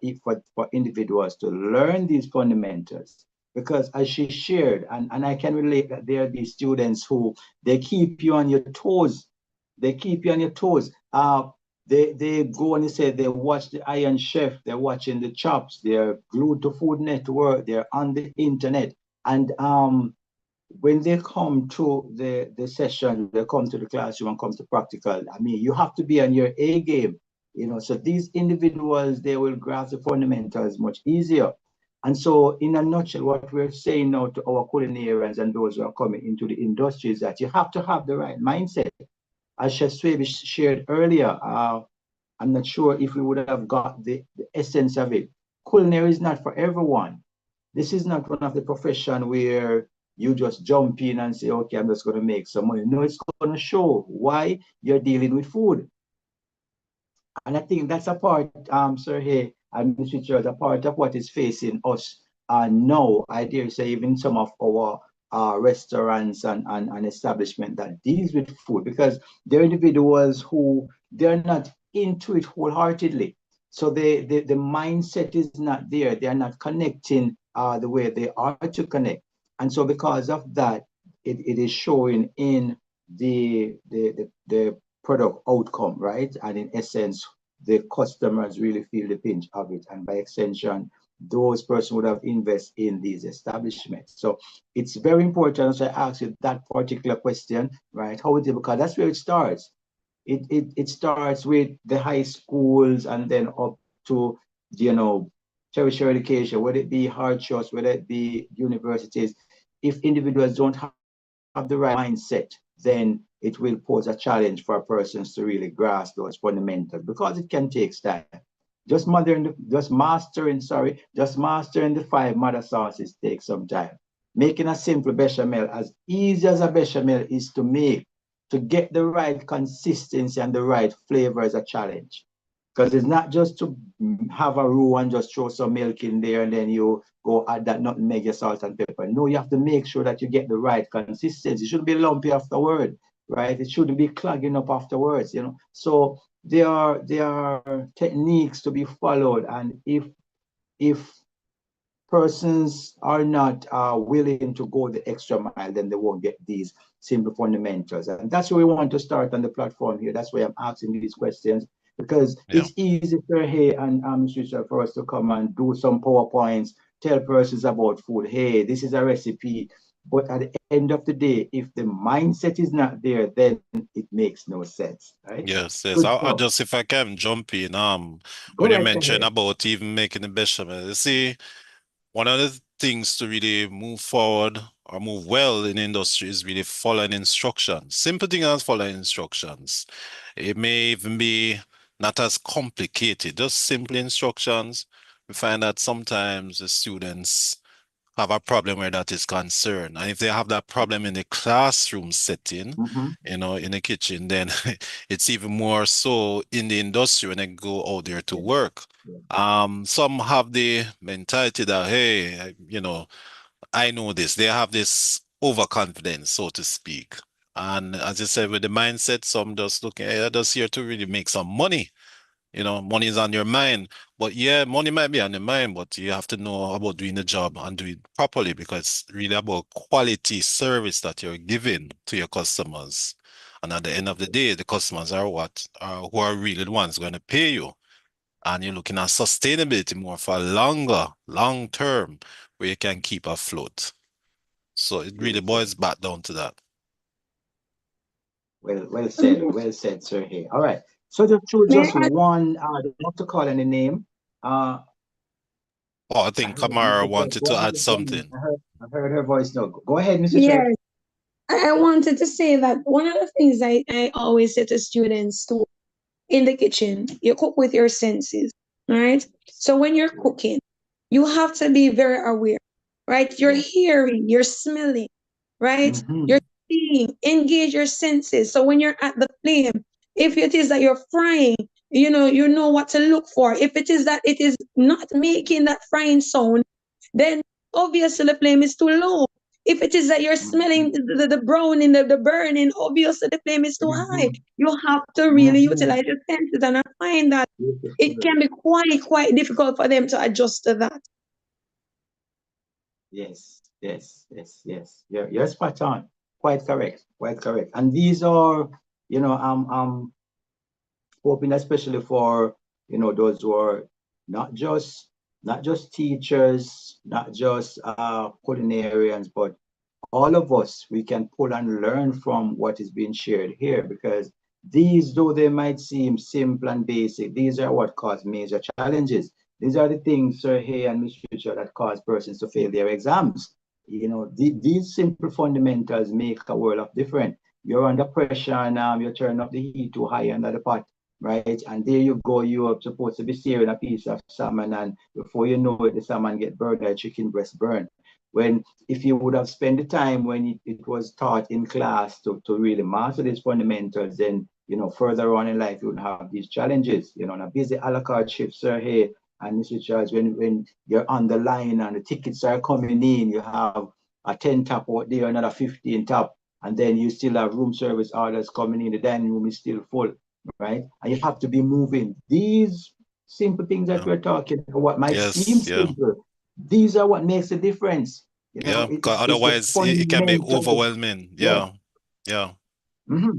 individuals to learn these fundamentals. Because as she shared, and I can relate that there are these students who they keep you on your toes. They keep you on your toes. They go and they say they watch the Iron Chef, they're watching the Chops, they're glued to Food Network, they're on the internet. And when they come to the session, they come to the classroom and come to practical, I mean, you have to be on your A game, so these individuals, they will grasp the fundamentals much easier. And so in a nutshell, what we're saying now to our culinarians and those who are coming into the industry is that you have to have the right mindset. As Chef Swaby shared earlier, I'm not sure if we would have got the essence of it. Culinary is not for everyone. This is not one of the profession where you just jump in and say, okay, I'm just going to make some money. No, it's going to show why you're dealing with food. And I think that's a part, Sir Hay and Ms. Richards, a part of what is facing us now. I dare say even some of our restaurants and establishment that deals with food because there are individuals who they're not into it wholeheartedly. So the mindset is not there. They're not connecting the way they are to connect. And so because of that, it is showing in the product outcome, right? And in essence, the customers really feel the pinch of it. And by extension, those persons would have invested in these establishments. So it's very important, as I ask you that particular question, right? How is it? Because that's where it starts. It starts with the high schools and then up to, you know, tertiary education, whether it be hard shots, whether it be universities. If individuals don't have the right mindset, then it will pose a challenge for persons to really grasp those fundamentals, because it can take time. Just mastering the 5 mother sauces takes some time. Making a simple bechamel, as easy as a bechamel is to make, to get the right consistency and the right flavor is a challenge. Because it's not just to have a roux and just throw some milk in there and then you go add that nutmeg, your salt and pepper. No, you have to make sure that you get the right consistency. It shouldn't be lumpy afterward, right? It shouldn't be clogging up afterwards, you know. So there are techniques to be followed, and if persons are not willing to go the extra mile, then they won't get these simple fundamentals. And that's where we want to start on the platform here. That's why I'm asking these questions, because it's easy for hey and for us to come and do some PowerPoints, tell persons about food. Hey, this is a recipe. But at the end of the day, if the mindset is not there, then it makes no sense, right? Yes, yes. Good I'll stuff. just, if I can jump in, Go when you right mentioned ahead. about even making the bechamel, you see, one of the things to really move forward or move well in the industry is really following instructions. Simple thing as following instructions. It may even be not as complicated, just simple instructions. We find that sometimes the students have a problem where that is concerned. And if they have that problem in the classroom setting, Mm-hmm. in the kitchen, then it's even more so in the industry when they go out there to Yeah. work. Yeah. Some have the mentality that, hey, I know this. They have this overconfidence, so to speak. And as I said, with the mindset, some just looking, hey, I'm just here to really make some money. Money is on your mind. But yeah, money might be on your mind, but you have to know about doing the job and do it properly, because it's really about quality service that you're giving to your customers. And at the end of the day, the customers are who are really the ones going to pay you. And you're looking at sustainability more for a long term, where you can keep afloat. So it really Beautiful. boils back down to that. Well said, Sir Hay. All right. So just May I one, not to call any name. Oh, I I think heard Kamara Mrs. Chef. wanted Go to ahead, add Jenny. something. I heard her voice now. Go ahead, Mr. Chef. Yes, I wanted to say that one of the things I always say to students too, in the kitchen, you cook with your senses, right? So when you're cooking, you have to be very aware, right? You're Yeah. hearing, you're smelling, right? You're Mm-hmm. seeing, engage your senses. So when you're at the flame, if it is that you're frying, you know what to look for. If it is that it is not making that frying sound, then obviously the flame is too low. If it is that you're smelling the browning, the burning, obviously the flame is too high. Mm-hmm. You have to really Mm-hmm. utilize your senses, and I find that it Beautiful. can be quite difficult for them to adjust to that. Yes. You're spot on. Quite correct. Quite correct. And these are, I'm hoping especially for, those who are not just not just teachers, not just culinarians, but all of us, we can pull and learn from what is being shared here, because these, though they might seem simple and basic, these are what cause major challenges. These are the things, Sir Hay and Mr. Richard, that cause persons to fail their exams. These simple fundamentals make a world of difference. You're under pressure and you turn up the heat too high under the pot, right? And there you go, you're supposed to be searing a piece of salmon, and before you know it, the salmon get burned, or chicken breast burned. When if you would have spent the time when it was taught in class to really master these fundamentals, then further on in life you would have these challenges. On a busy a la carte shift, Sir Hay and Mr. Charles, when you're on the line and the tickets are coming in, you have a 10 top out there, another 15 top, and then you still have room service orders coming in, the dining room is still full, right? And you have to be moving. These simple things that Yeah. we're talking about, what might seem Yes, yeah. simple, these are what makes the difference. Yeah, because It's the otherwise it can be fundamental. overwhelming. Yeah. Yeah. Mm-hmm.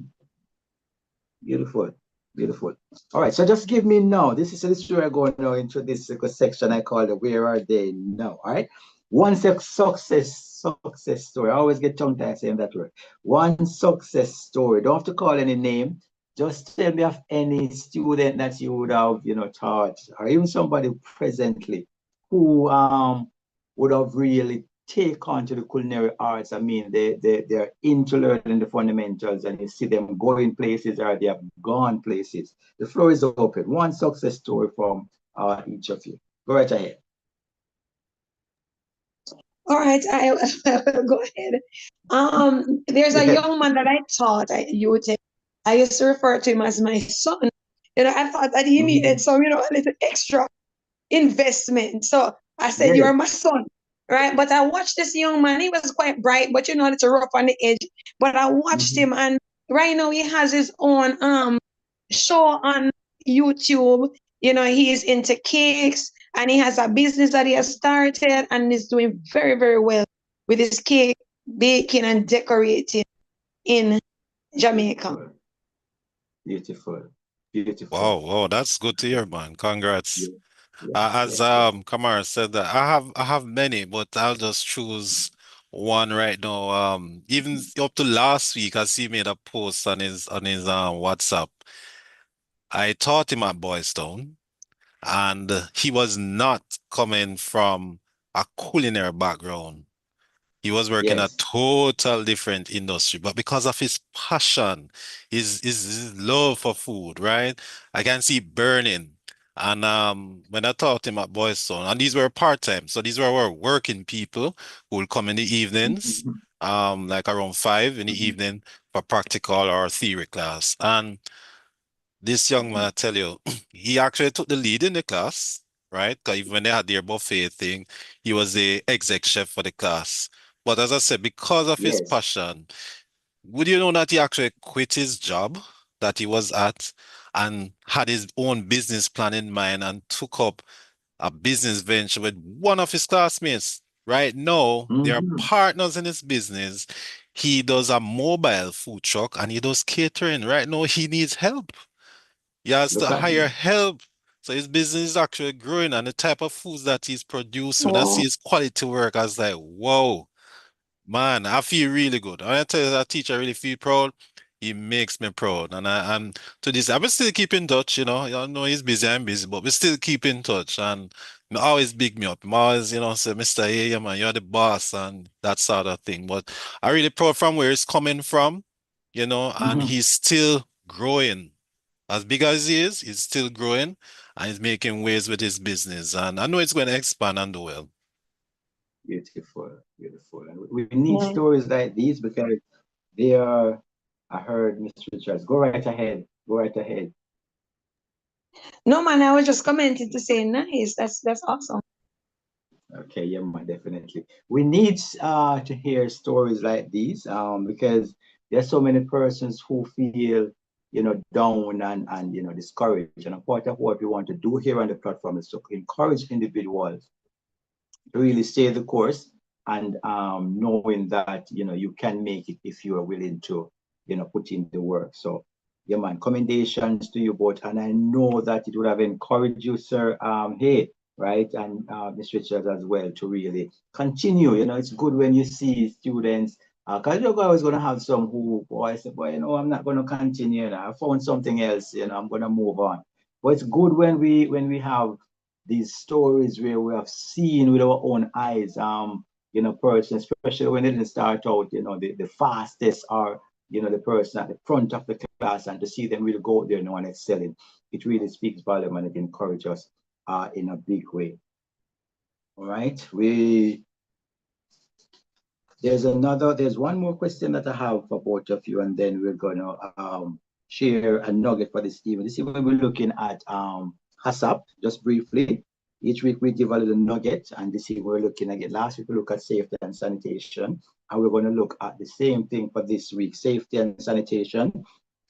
Beautiful. Beautiful. All right, so just give me now. This is where I go now into this section I call the where are they now. All right. One success story. I always get tongue tied saying that word. One success story. Don't have to call any name. Just tell me of any student that you would have, taught, or even somebody presently who would have really take on to the culinary arts. I mean, they're into learning the fundamentals, and you see them going places or they have gone places. The floor is open. One success story from each of you. Go right ahead. All right, I will go ahead. There's a Yeah. young man that I taught at UTEC. I used to refer to him as my son. I thought that he needed Mhm. some, a little extra investment. So I said, Yes. "You're my son." Right. But I watched this young man. He was quite bright, but it's rough on the edge. But I watched Mhm. him, and right now he has his own show on YouTube. He's into cakes, and he has a business that he has started, and is doing very, very well with his cake baking and decorating in Jamaica. Beautiful. Beautiful. Beautiful. Wow, that's good to hear, man. Congrats. Yes. Yes. As Yes. Yes. Kamar said that I have many, but I'll just choose one right now. Even up to last week, I see he made a post on his WhatsApp. I taught him at Boys Town, and he was not coming from a culinary background. He was working a Yes. total different industry, but because of his passion, his love for food, right? I can see burning. And when I taught him at Boys Town, and these were part-time, so these were our working people who will come in the evenings, Mhm. like around 5 in the Mhm. evening for practical or theory class. And this young man, Mhm. I tell you, he actually took the lead in the class, right? Because even when they had their buffet thing, he was the exec chef for the class. But as I said, because of his Yes. passion, would you know that he actually quit his job that he was at and had his own business plan in mind and took up a business venture with one of his classmates? Right now, they are Mhm. partners in his business. He does a mobile food truck and he does catering. Right now, he needs help. He has to Look at hire him. help. So his business is actually growing and the type of foods that he's producing. When I see Oh, his quality work, I was like, whoa, man, I feel really good. When I tell you that teacher really feel proud, he makes me proud. And to this, I will still keep in touch, you know. I know he's busy, I'm busy, but we still keep in touch. And he always big me up. He always, say, Mr. Yeah, man, you're the boss and that sort of thing. But I really proud from where he's coming from, and Mhm. he's still growing. As big as he is, he's still growing and he's making waves with his business. And I know it's going to expand and do well. Beautiful. Beautiful. And we need yeah. stories like these because they are. I heard Mr. Richards. Go right ahead. Go right ahead. No, man, I was just commenting to say nice. That's awesome. Okay, yeah, man, definitely. We need to hear stories like these because there's so many persons who feel, down and discouraged. And a part of what we want to do here on the platform is to encourage individuals to really stay the course and knowing that you can make it if you are willing to put in the work. So yeah, man, commendations to you both, and I know that it would have encouraged you, sir, hey, right, and Miss Richards as well, to really continue. It's good when you see students, because you're always going to have some who, boy, say, boy, I'm not going to continue. I found something else. I'm going to move on. But it's good when we have these stories where we have seen with our own eyes, person, especially when they didn't start out, the fastest, or, the person at the front of the class, and to see them really go out there and excelling, it really speaks volume and it encourages us in a big way. All right. There's one more question that I have for both of you, and then we're gonna share a nugget for this evening. This evening we're looking at HACCP, just briefly. Each week we give a little nugget, and this week we're looking again. Last week we looked at safety and sanitation, and we're going to look at the same thing for this week, safety and sanitation,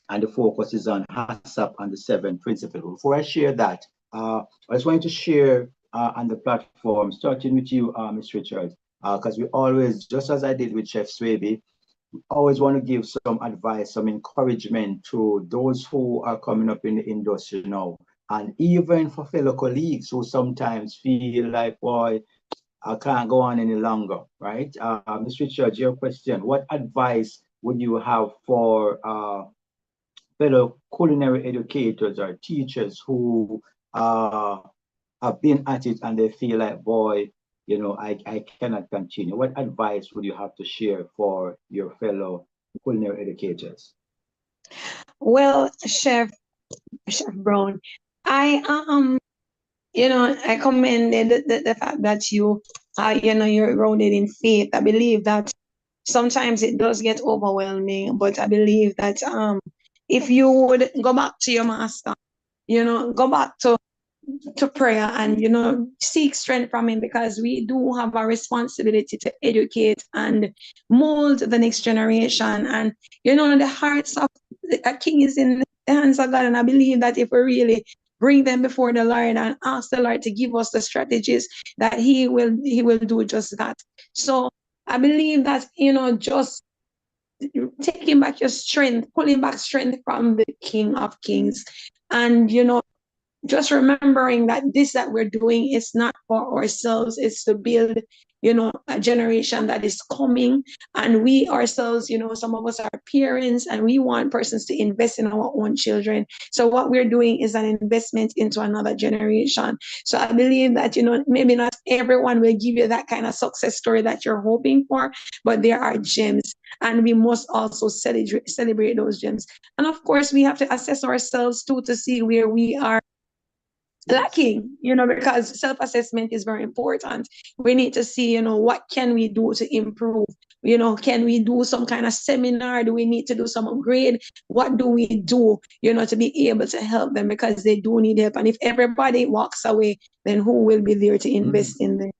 and the focus is on HACCP and the 7 principles. Before I share that, I just wanted to share on the platform, starting with you, Ms. Richards, because we always, just as I did with Chef Swaby, always want to give some advice, some encouragement to those who are coming up in the industry now, and even for fellow colleagues who sometimes feel like, boy, I can't go on any longer, right? Mr. Richard, your question, what advice would you have for fellow culinary educators or teachers who have been at it and they feel like, boy, I cannot continue? What advice would you have to share for your fellow culinary educators? Well, Chef Brown, I I commended the fact that you're grounded in faith. I believe that sometimes it does get overwhelming, but I believe that if you would go back to your master, go back to prayer and seek strength from him, because we do have a responsibility to educate and mold the next generation. And the hearts of a king is in the hands of God, and I believe that if we really bring them before the Lord and ask the Lord to give us the strategies, that he will do just that. So I believe that just taking back your strength, pulling back strength from the King of Kings, and just remembering that this that we're doing is not for ourselves, it's to build a generation that is coming. And we ourselves, some of us are parents, and we want persons to invest in our own children. So what we're doing is an investment into another generation. So I believe that maybe not everyone will give you that kind of success story that you're hoping for, but there are gems, and we must also celebrate those gems. And of course, we have to assess ourselves too, to see where we are lacking, because self-assessment is very important. We need to see, what can we do to improve? Can we do some kind of seminar? Do we need to do some upgrade? What do we do, to be able to help them, because they do need help. And if everybody walks away, then who will be there to invest in them?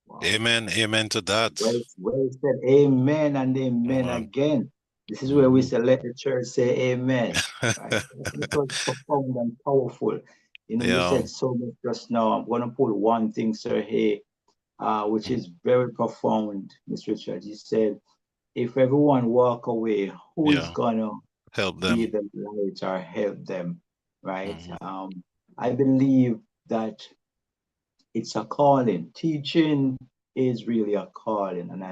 Wow. Amen. Amen to that. Well said. Amen and amen again. This is where we say, let the church say amen. Right? It was profound and powerful. You said so much just now. I'm going to put one thing, sir, here, which is very profound, Mr. Richard. You said, if everyone walk away, who is going to help be them. the light or help them, right? I believe that it's a calling. Teaching is really a calling, and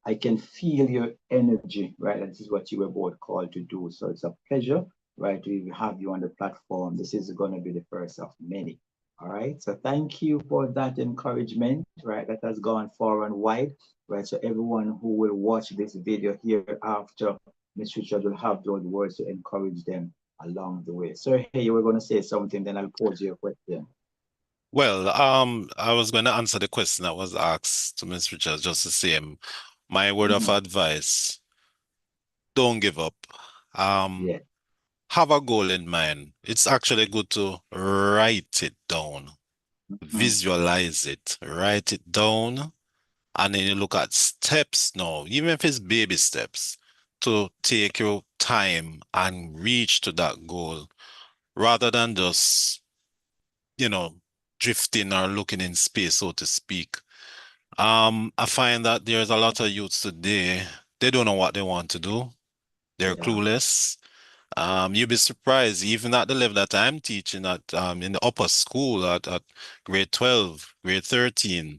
I can feel your energy, right? And this is what you were both called to do. So it's a pleasure, right, to have you on the platform. This is going to be the first of many. All right. So thank you for that encouragement, right? That has gone far and wide, right? So everyone who will watch this video here after, Ms. Richard will have those words to encourage them along the way. So hey, you were going to say something, then I'll pose your question. Well, I was going to answer the question that was asked to Ms. Richards, just the same. My word of advice, don't give up. Have a goal in mind. It's actually good to write it down, visualize it, write it down, and then you look at steps now, even if it's baby steps, to take your time and reach to that goal, rather than just, drifting or looking in space, so to speak. I find that there's a lot of youths today, they don't know what they want to do. They're clueless. You'd be surprised, even at the level that I'm teaching at in the upper school at grade 12, grade 13,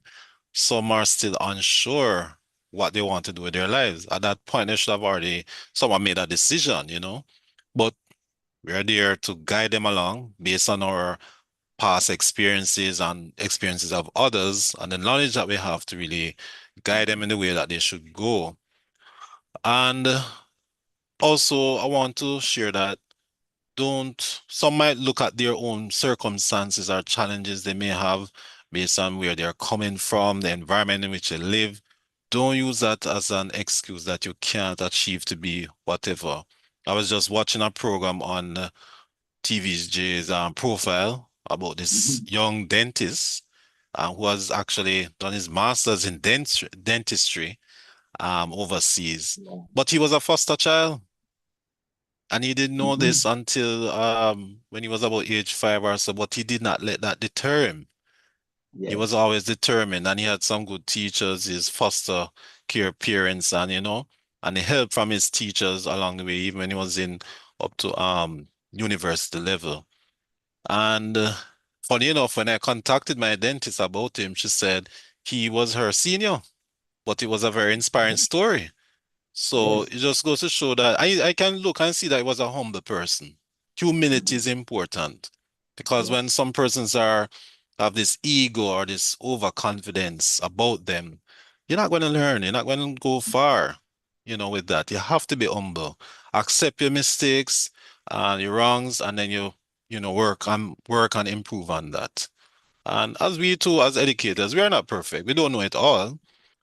some are still unsure what they want to do with their lives. At that point, they should have already someone made a decision, But we're there to guide them along based on our past experiences and experiences of others and the knowledge that we have to really guide them in the way that they should go. And also, I want to share that some might look at their own circumstances or challenges they may have based on where they're coming from, the environment in which they live. Don't use that as an excuse that you can't achieve to be whatever. I was just watching a program on TV's profile about this young dentist who has actually done his master's in dentistry overseas. But he was a foster child. And he didn't know this until when he was about age 5 or so, but he did not let that deter him. He was Yes. always determined, and he had some good teachers, his foster care parents, and and he helped from his teachers along the way, even when he was in up to university level. And funny enough, when I contacted my dentist about him, she said he was her senior, but it was a very inspiring story. So Yes. it just goes to show that I can look and see that he was a humble person. Humility is important because Yes. when some persons have this ego or this overconfidence about them, you're not going to learn. You're not going to go far, with that. You have to be humble. Accept your mistakes and your wrongs, and then work and improve on that. And as we too, as educators, we are not perfect. We don't know it all.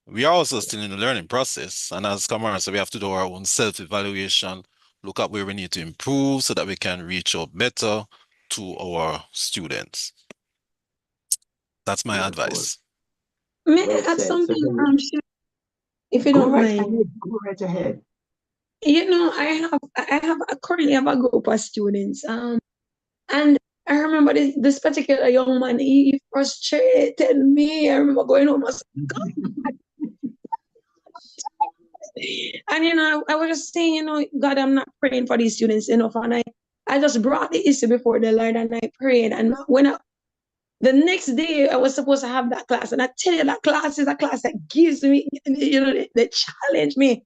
We are also still in the learning process. And as Kamara said, we have to do our own self-evaluation, look at where we need to improve so that we can reach out better to our students. That's my Wonderful. advice. May Well I add said. So something, then Chef, if you go don't right ahead. mind? Go right ahead. I currently have a group of students. And I remember this particular young man, he frustrated me. I remember going home, I was like, and I was just saying, God, I'm not praying for these students enough. And I just brought the issue before the Lord and I prayed. And the next day I was supposed to have that class, and I tell you that class is a class that gives me, they challenge me.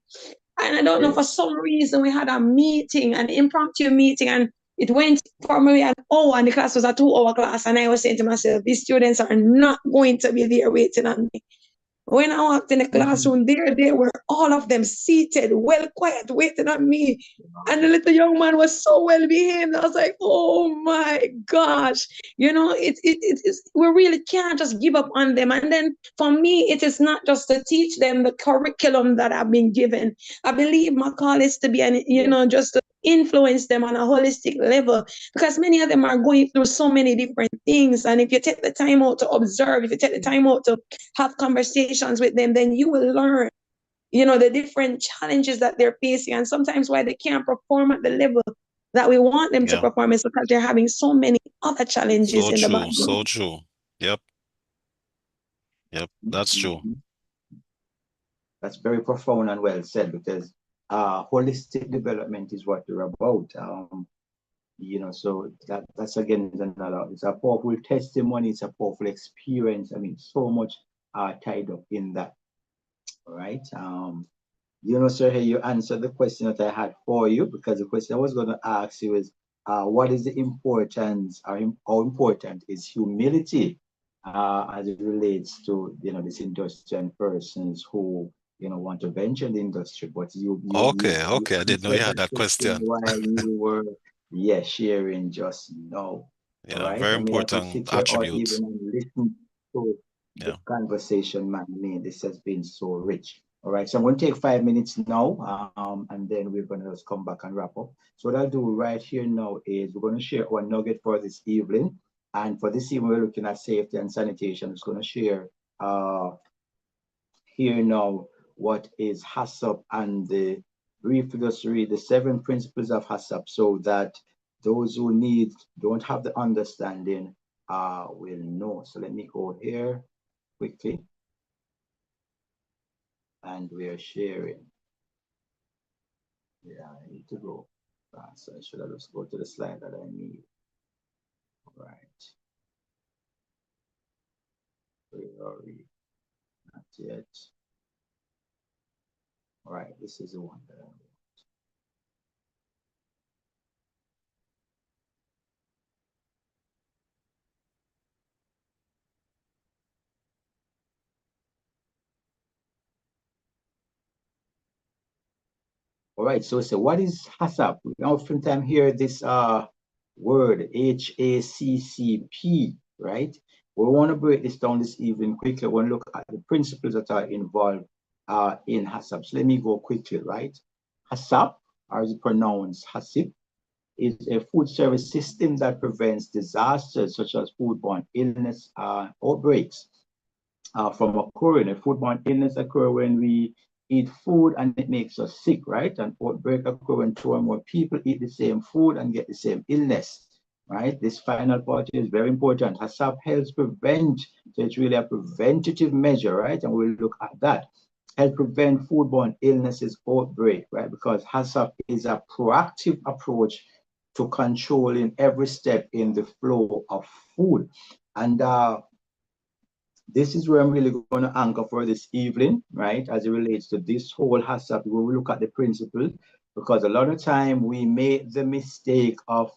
And I don't know, for Yes. some reason, we had a meeting, an impromptu meeting, and it went for maybe an hour, and the class was a 2-hour class. And I was saying to myself, these students are not going to be there waiting on me. When I walked in the Mhm. classroom, there they were, all of them seated, well quiet, waiting on me. And the little young man was so well behaved. I was like, oh my gosh. We really can't just give up on them. And then for me, it is not just to teach them the curriculum that I've been given. I believe my call is to be, Yes. just to influence them on a holistic level, because many of them are going through so many different things. And if you take the time out to observe, if you take the time out to have conversations with them, then you will learn, the different challenges that they're facing. And sometimes why they can't perform at the level that we want them to Yeah. perform is because they're having so many other challenges So in the true. background. So true. Yep. Yep. That's true. Mhm. That's very profound and well said, because holistic development is what we're about. So that's again is another, it's a powerful testimony, it's a powerful experience. I mean, so much tied up in that, right? Sir, here you answered the question that I had for you, because the question I was going to ask you is, what is the importance, or how important is humility as it relates to, this industry and persons who, want to venture in the industry? But Okay. you Okay. I didn't know you answered had that that question question. while you were, yeah, sharing just now. All Yeah. right. Very I mean, I could important sit here all attribute. evening and listen to the Yeah. conversation, man. Man, this has been so rich. All right, so I'm going to take 5 minutes now, and then we're going to just come back and wrap up. So what I'll do right here now is we're going to share our nugget for this evening. And for this evening, we're looking at safety and sanitation. It's going to share here now what is HACCP, and briefly just read the 7 principles of HACCP, so that those who don't have the understanding will know. So let me go here quickly, and we are sharing. Yeah, I need to go fast. So I should have just go to the slide that I need. All right. Where are we? Not yet. All right, this is the one that I need. All right, so what is HACCP? We oftentimes hear this word, HACCP, right? We want to break this down this evening quickly. We want to look at the principles that are involved in HACCP. So let me go quickly, right? HACCP, or is it pronounced HACCP, is a food service system that prevents disasters such as foodborne illness outbreaks from occurring. A foodborne illness occurs when we eat food and it makes us sick, right? An outbreak occurs when 2 or more people eat the same food and get the same illness. right? This final part is very important. HACCP helps prevent, so it's really a preventative measure, right? And we'll look at that. Help prevent foodborne illnesses outbreak, right? Because HACCP is a proactive approach to controlling every step in the flow of food. And this is where I'm really going to anchor for this evening, right? As it relates to this whole HACCP, we will look at the principle, because a lot of time we make the mistake of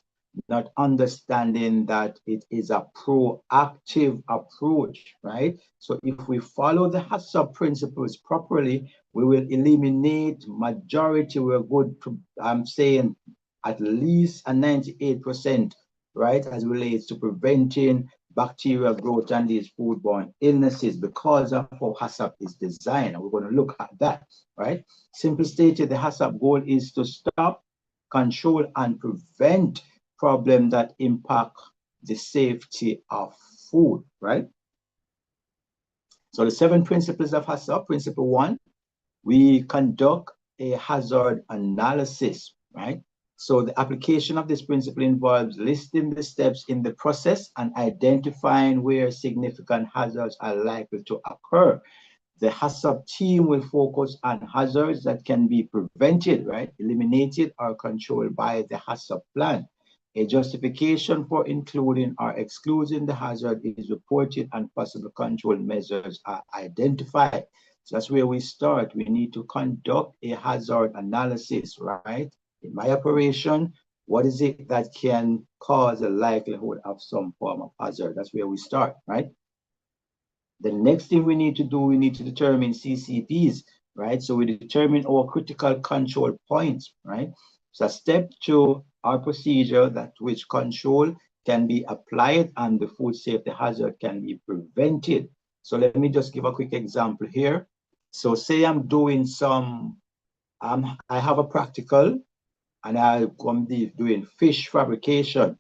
not understanding that it is a proactive approach, right? So if we follow the HACCP principles properly, we will eliminate majority, we're good to, I'm saying at least a 98%, right? As it relates to preventing bacterial growth and these foodborne illnesses because of how HACCP is designed. And we're going to look at that, right? Simply stated, the HACCP goal is to stop, control, and prevent problems that impact the safety of food, right? So the 7 principles of HACCP. Principle 1, we conduct a hazard analysis, right? So the application of this principle involves listing the steps in the process and identifying where significant hazards are likely to occur. The HACCP team will focus on hazards that can be prevented, right, eliminated, or controlled by the HACCP plan. A justification for including or excluding the hazard is reported and possible control measures are identified. So that's where we start. We need to conduct a hazard analysis, right? In my operation, what is it that can cause a likelihood of some form of hazard? That's where we start, right? The next thing we need to do, we need to determine CCPs, right? So we determine our critical control points, right? So step 2, our procedure that which control can be applied and the food safety hazard can be prevented. So let me just give a quick example here. So say I'm doing some, I have a practical and I'm going to be doing fish fabrication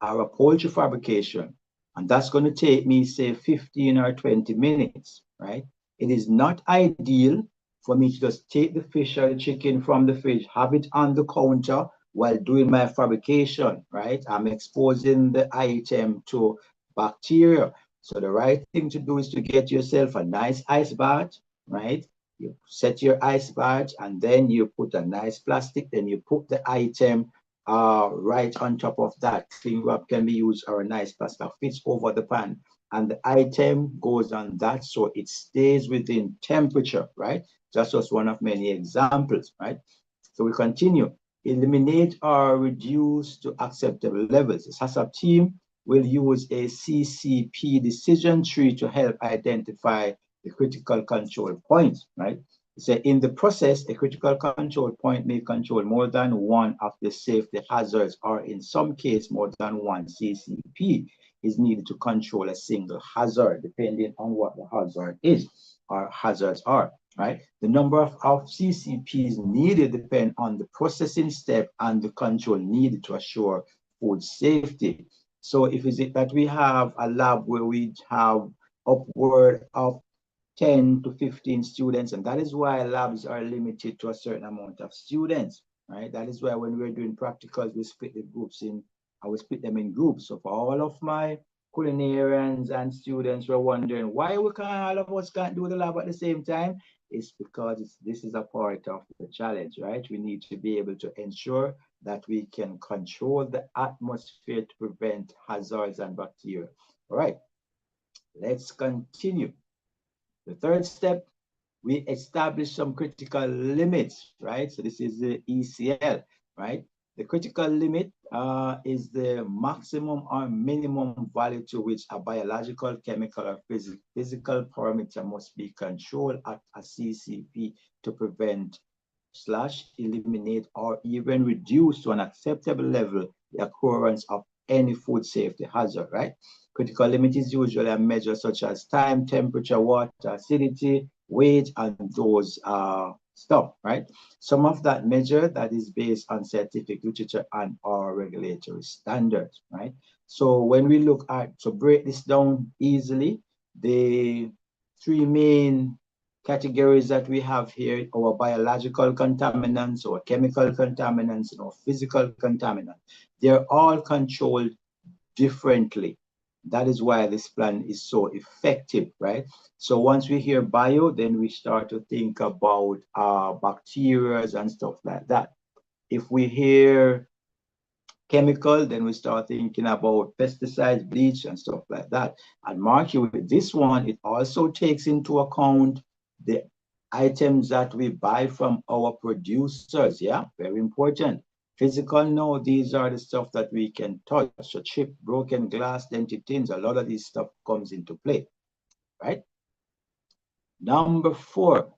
or a poultry fabrication. And that's going to take me, say, 15 or 20 minutes, right? It is not ideal for me to just take the fish or the chicken from the fridge, have it on the counter while doing my fabrication, right? I'm exposing the item to bacteria. So the right thing to do is to get yourself a nice ice bath, right? You set your ice bath and then you put a nice plastic, then you put the item right on top of that. Cling wrap can be used or a nice plastic fits over the pan and the item goes on that so it stays within temperature, right? That's just one of many examples, right? So we continue. Eliminate or reduce to acceptable levels. The HACCP team will use a CCP decision tree to help identify the critical control points, right? So in the process, a critical control point may control more than one of the safety hazards, or in some case, more than one CCP is needed to control a single hazard, depending on what the hazard is or hazards are, right? The number of CCPs needed depend on the processing step and the control needed to assure food safety. So if is it that we have a lab where we have upward of 10 to 15 students, and that is why labs are limited to a certain amount of students, right? That is why when we're doing practicals, we split the groups in, I will split them in groups. So for all of my culinarians and students were wondering why we can't, all of us can't do the lab at the same time. It's because this is a part of the challenge, right? We need to be able to ensure that we can control the atmosphere to prevent hazards and bacteria. All right, let's continue. The third step, we establish some critical limits, right? So this is the ECL, right? The critical limit is the maximum or minimum value to which a biological, chemical, or physical parameter must be controlled at a CCP to prevent / eliminate or even reduce to an acceptable level the occurrence of any food safety hazard, right? Critical limit is usually a measure such as time, temperature, water, acidity, weight, and those stuff, right? Some of that measure that is based on scientific literature and our regulatory standards, right? So when we look at, to break this down easily, the 3 main categories that we have here, our biological contaminants, our chemical contaminants, and our physical contaminants, they're all controlled differently. That is why this plan is so effective, right? So once we hear bio, then we start to think about bacteria and stuff like that. If we hear chemical, then we start thinking about pesticides, bleach, and stuff like that. And mark you with this one, it also takes into account the items that we buy from our producers. Yeah, very important. Physical, no, these are the stuff that we can touch. So chip, broken glass, dented tins, a lot of this stuff comes into play, right? Number 4,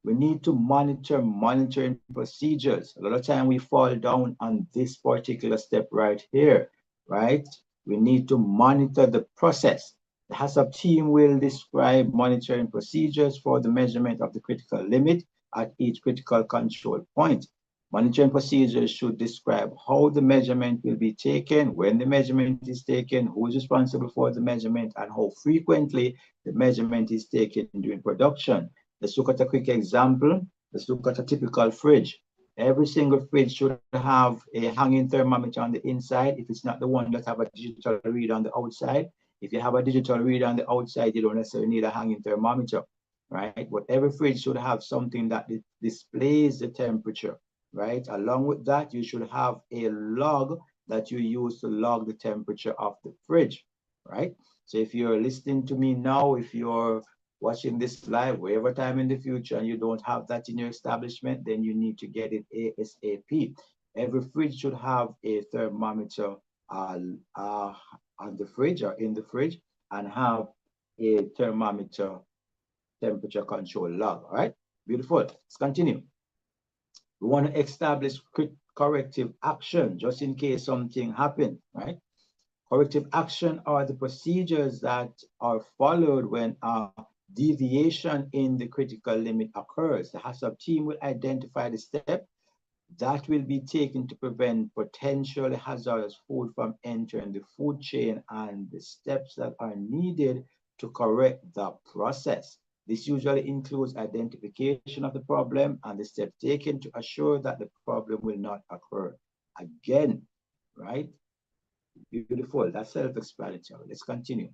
we need to monitor monitoring procedures. A lot of time we fall down on this particular step right here, right? We need to monitor the process. The HACCP team will describe monitoring procedures for the measurement of the critical limit at each critical control point. Monitoring procedures should describe how the measurement will be taken, when the measurement is taken, who is responsible for the measurement, and how frequently the measurement is taken during production. Let's look at a quick example. Let's look at a typical fridge. Every single fridge should have a hanging thermometer on the inside if it's not the one that have a digital read on the outside. If you have a digital read on the outside, you don't necessarily need a hanging thermometer, right? But every fridge should have something that displays the temperature, right? Along with that, you should have a log that you use to log the temperature of the fridge, right? So if you're listening to me now, if you're watching this live, wherever time in the future, and you don't have that in your establishment, then you need to get it ASAP. Every fridge should have a thermometer on the fridge or in the fridge, and have a thermometer temperature control log. All right, beautiful. Let's continue. We want to establish corrective action just in case something happens, right? Corrective action are the procedures that are followed when a deviation in the critical limit occurs. The HACCP team will identify the step that will be taken to prevent potential hazardous food from entering the food chain and the steps that are needed to correct the process. This usually includes identification of the problem and the steps taken to assure that the problem will not occur again, right? Beautiful, that's self-explanatory. Let's continue.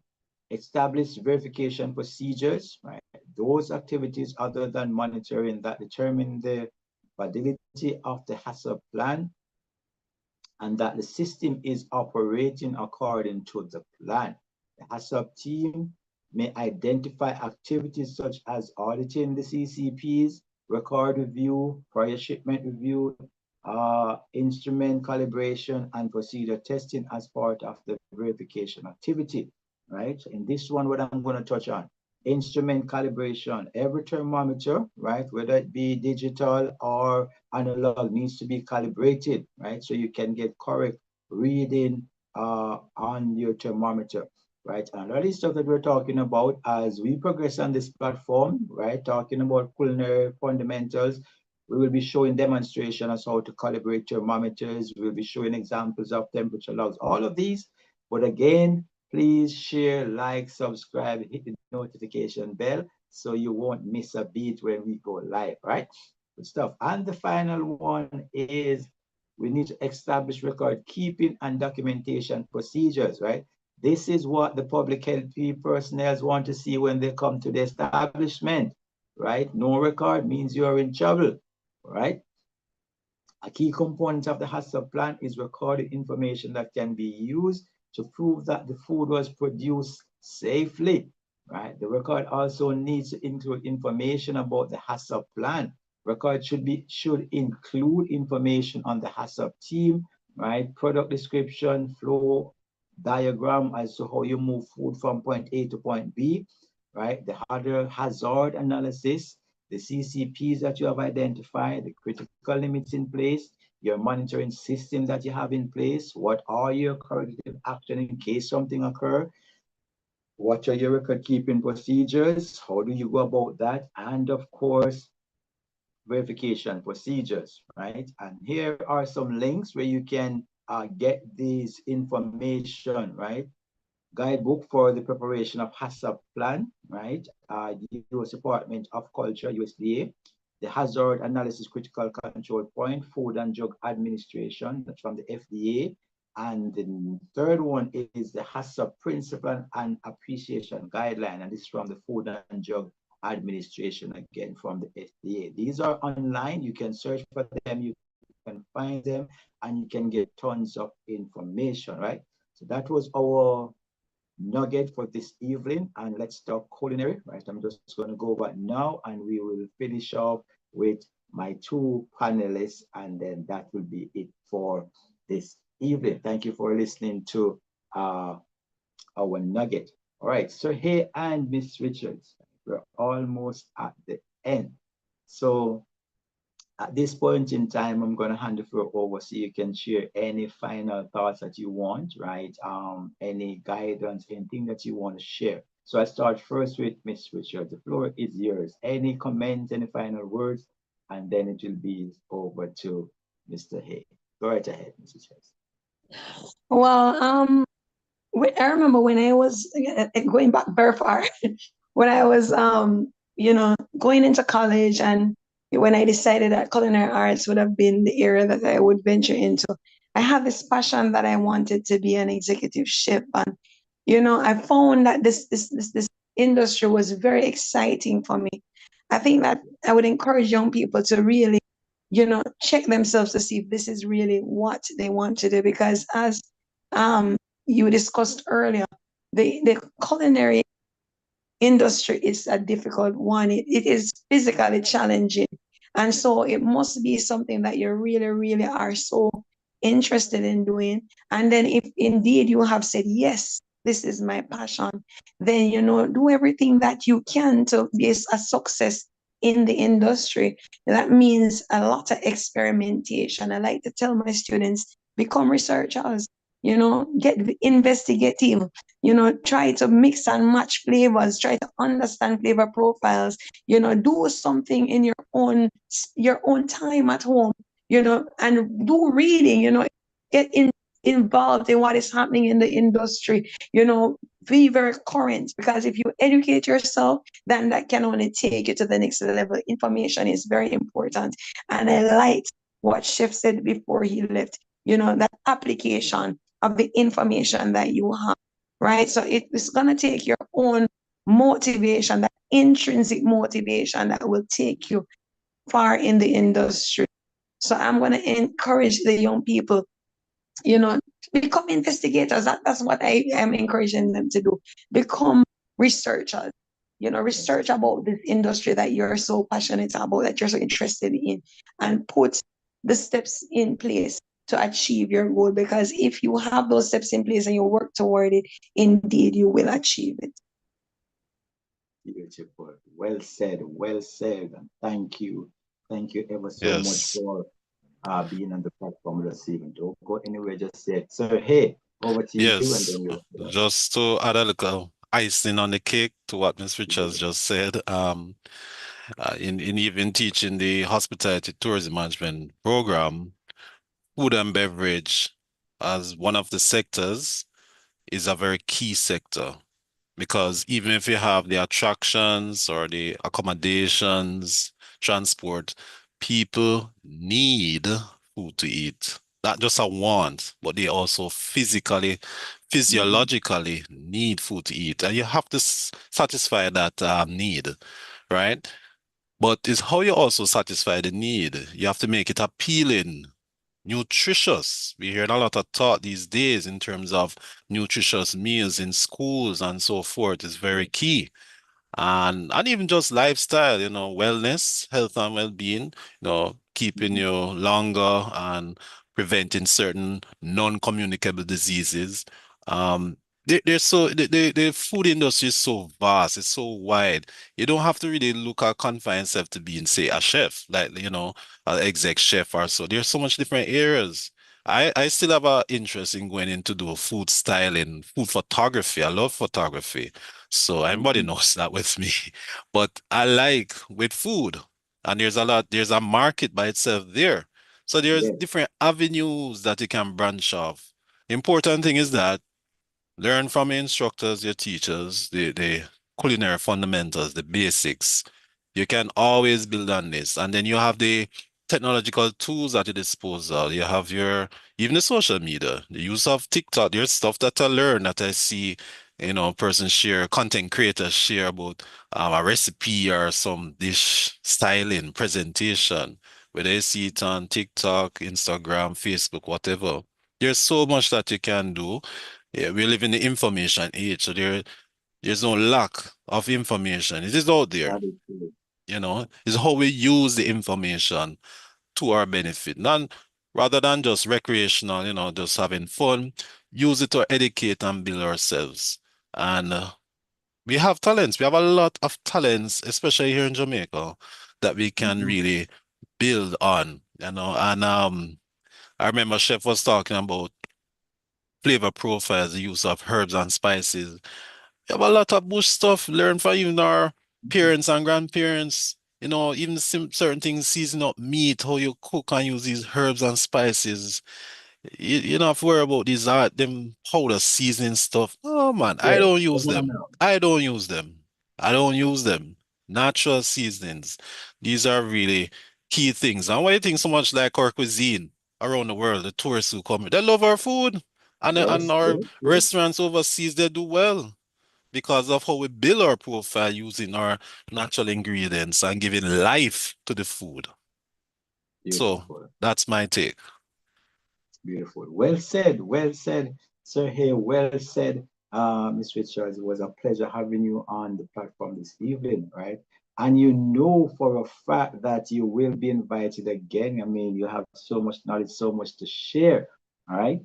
Establish verification procedures, right? Those activities other than monitoring that determine the validity of the HACCP plan and that the system is operating according to the plan. The HACCP team may identify activities such as auditing the CCPs, record review, prior shipment review, instrument calibration, and procedure testing as part of the verification activity, right? In this one, what I'm going to touch on, instrument calibration. Every thermometer, right, whether it be digital or analog, needs to be calibrated, right? So you can get correct reading on your thermometer, right? And all this stuff that we're talking about as we progress on this platform, right? Talking about culinary fundamentals, we will be showing demonstration as how to calibrate thermometers. We'll be showing examples of temperature logs, all of these. But again, please share, like, subscribe, hit the notification bell so you won't miss a beat when we go live, right? Good stuff. And the final one is we need to establish record keeping and documentation procedures, right? This is what the public health personnel want to see when they come to the establishment, right? No record means you're in trouble, right? A key component of the HACCP plan is recorded information that can be used to prove that the food was produced safely, right? The record also needs to include information about the HACCP plan. Record should include information on the HACCP team, right? Product description, flow diagram as to how you move food from point A to point B, right? The other hazard analysis, the CCPs that you have identified, the critical limits in place, your monitoring system that you have in place, what are your corrective action in case something occurs, what are your record keeping procedures, how do you go about that, and of course, verification procedures, right? And here are some links where you can get these information, right? guidebook for the preparation of HACCP plan, right? The US Department of Culture, USDA, the Hazard Analysis Critical Control Point, Food and Drug Administration, that's from the FDA. And the third one is the HACCP Principle and Appreciation Guideline, and this is from the Food and Drug Administration, again from the FDA. These are online. You can search for them, you can find them, and you can get tons of information, right? So that was our nugget for this evening, and let's talk culinary, right? I'm just going to go back now, and we will finish off with my two panelists, and then that will be it for this evening. Thank you for listening to our nugget. All right, so here and Miss Richards, we're almost at the end. So at this point in time, I'm going to hand the floor over so you can share any final thoughts that you want, right? Any guidance, anything that you want to share. So I start first with Miss Richards. The floor is yours. Any comments, any final words, and then it will be over to Mr. Hay. Go right ahead, Mrs. Richards. Well, I remember when I was going back very far, when I was, going into college, and when I decided that culinary arts would have been the area that I would venture into, I had this passion that I wanted to be an executive chef. And, I found that this industry was very exciting for me. I think that I would encourage young people to really, check themselves to see if this is really what they want to do. Because as um, you discussed earlier, the culinary industry is a difficult one. It is physically challenging. And so it must be something that you really, really are so interested in doing. And then if indeed you have said, yes, this is my passion, then, do everything that you can to be a success in the industry. That means a lot of experimentation. I like to tell my students, become researchers, get investigative, try to mix and match flavors, try to understand flavor profiles, do something in your own time at home, and do reading, get involved in what is happening in the industry, be very current, because if you educate yourself, then that can only take you to the next level. Information is very important. And I liked what Chef said before he left, that application of the information that you have, right? So it's going to take your own motivation, that intrinsic motivation that will take you far in the industry. So I'm going to encourage the young people, become investigators. That's what I am encouraging them to do. Become researchers, research about this industry that you're so passionate about, that you're so interested in, and put the steps in place to achieve your goal. Because if you have those steps in place and you work toward it, indeed you will achieve it. Beautiful. Well said. Well said. And thank you. Thank you ever so much for being on the platform this evening. Don't go anywhere, just say it. So, hey, over to you. And Yes, then we'll just to add a little icing on the cake to what Ms. Richards just said, in even teaching the hospitality tourism management program, food and beverage as one of the sectors is a very key sector, because even if you have the attractions or the accommodations, transport, people need food to eat. Not just a want, but they also physiologically need food to eat. And you have to satisfy that need, right? But it's how you also satisfy the need. You have to make it appealing, nutritious. We hear a lot of talk these days in terms of nutritious meals in schools and so forth is very key. And even just lifestyle, wellness, health and well-being, keeping you longer and preventing certain non-communicable diseases. Um, the food industry is so vast, it's so wide. You don't have to really look or confine yourself to being, say, a chef, like, an exec chef or so. There's so much different areas. I still have an interest in going into do food styling, food photography. I love photography. So everybody knows that with me. But I like with food. And there's a market by itself there. So there's different avenues that you can branch off. Important thing is that Learn from your instructors, your teachers, the culinary fundamentals, the basics. You can always build on this. And then you have the technological tools at your disposal. You have your, even the social media, the use of TikTok. There's stuff that I learn that I see, person share, content creators share about a recipe or some dish styling, presentation, whether you see it on TikTok, Instagram, Facebook, whatever. There's so much that you can do. Yeah, we live in the information age, so there's no lack of information. It is out there. That is true. It's how we use the information to our benefit. Not rather than just recreational, just having fun, use it to educate and build ourselves. And we have talents. We have a lot of talents, especially here in Jamaica, that we can Mhm. really build on, And I remember Chef was talking about flavor profiles, the use of herbs and spices. We have a lot of bush stuff learned from even our parents and grandparents. Even certain things, season up meat, how you cook and use these herbs and spices. You don't have to worry about these them powder seasoning stuff. Oh man, I Yes, don't use come on them. now. I don't use them. I don't use them. Natural seasonings. These are really key things. And why do you think so much like our cuisine around the world, the tourists who come, they love our food. And Yes, our yes, yes. restaurants overseas, they do well because of how we build our profile using our natural ingredients and giving life to the food. So Beautiful. that's my take. Beautiful. Well said, Sir Hay. Well said, Ms. Richards. It was a pleasure having you on the platform this evening, right? And you know for a fact that you will be invited again. I mean, you have so much knowledge, so much to share, all right?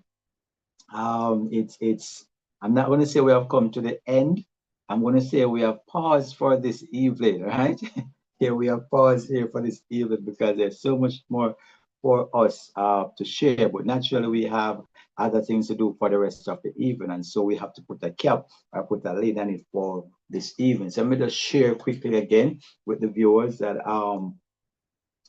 It's I'm not going to say we have come to the end. I'm going to say we have paused for this evening, right? Here we have paused here for this evening because there's so much more for us to share. But naturally, we have other things to do for the rest of the evening, and so we have to put a cap or put a lid on it for this evening. So let me just share quickly again with the viewers that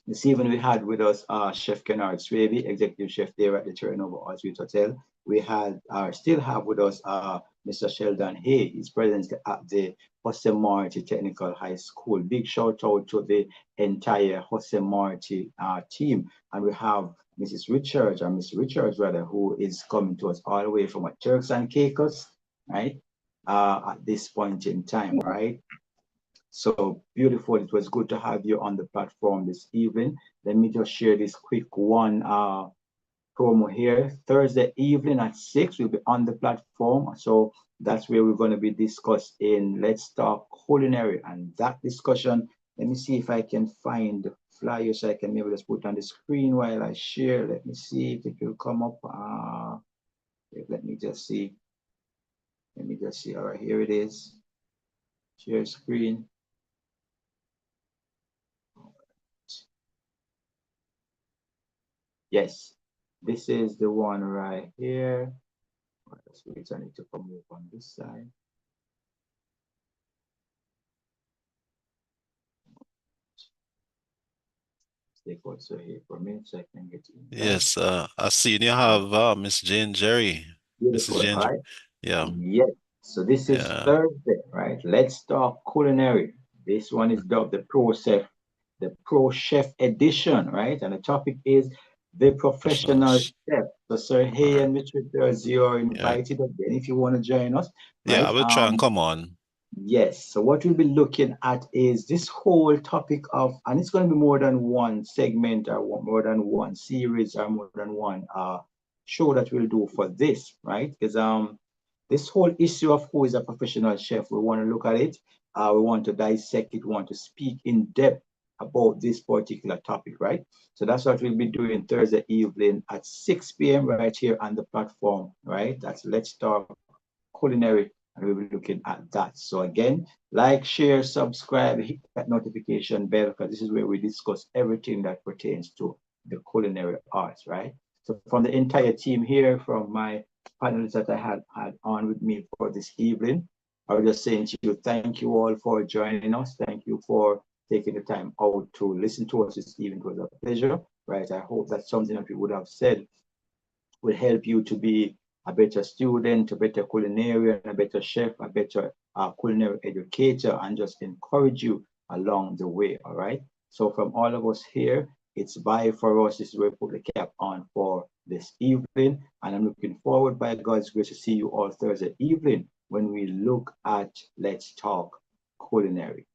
this evening we had with us Chef Kennard Swaby, executive chef there at the Turnover Suite Hotel. We had still have with us Mr. Sheldon Hay. He's present at the Jose Marti Technical High School. Big shout out to the entire Jose Marti team. And we have Mrs. Richards, or Miss Richards rather, who is coming to us all the way from Turks and Caicos, right? At this point in time, right? So beautiful. It was good to have you on the platform this evening. Let me just share this quick one promo here. Thursday evening at 6, we'll be on the platform. So that's where we're going to be discussing Let's Talk Culinary. And that discussion, let me see if I can find the flyer so I can maybe just put on the screen while I share. Let me see if it will come up. Let me just see. Let me just see. All right, here it is. Share screen. Yes, this is the one right here. Let's wait, I need to come over on this side. Stay also here for a minute so I can get in there. Yes, I see you have Miss Jane Jerry. Mrs. Beautiful, all Jane, right? yeah, Yes. So this is yeah. Thursday, right? Let's talk culinary. This one is dubbed the Pro Chef Edition, right? And the topic is the Professional. professional chef. So Sir Hay Right. and Richard, you are Yeah, invited again if you want to join us, yeah. I right? will try and come on. Yes. So what we'll be looking at is this whole topic of, and it's going to be more than one segment or more than one series or more than one show that we'll do for this, right? Because this whole issue of who is a professional chef, we want to look at it. We want to dissect it. We want to speak in depth about this particular topic, right? So that's what we'll be doing Thursday evening at 6 p.m. right here on the platform, right? That's Let's Talk Culinary, and we'll be looking at that. So again, like, share, subscribe, hit that notification bell because this is where we discuss everything that pertains to the culinary arts, right? So from the entire team here, from my panelists that I had on with me for this evening, I was just saying to you, thank you all for joining us. Thank you for taking the time out to listen to us this evening. It was a pleasure, right? I hope that something that we would have said will help you to be a better student, a better culinarian, a better chef, a better culinary educator, and just encourage you along the way. All right. So from all of us here, it's bye for us. This is where we put the cap on for this evening. And I'm looking forward, by God's grace, to see you all Thursday evening when we look at Let's Talk Culinary.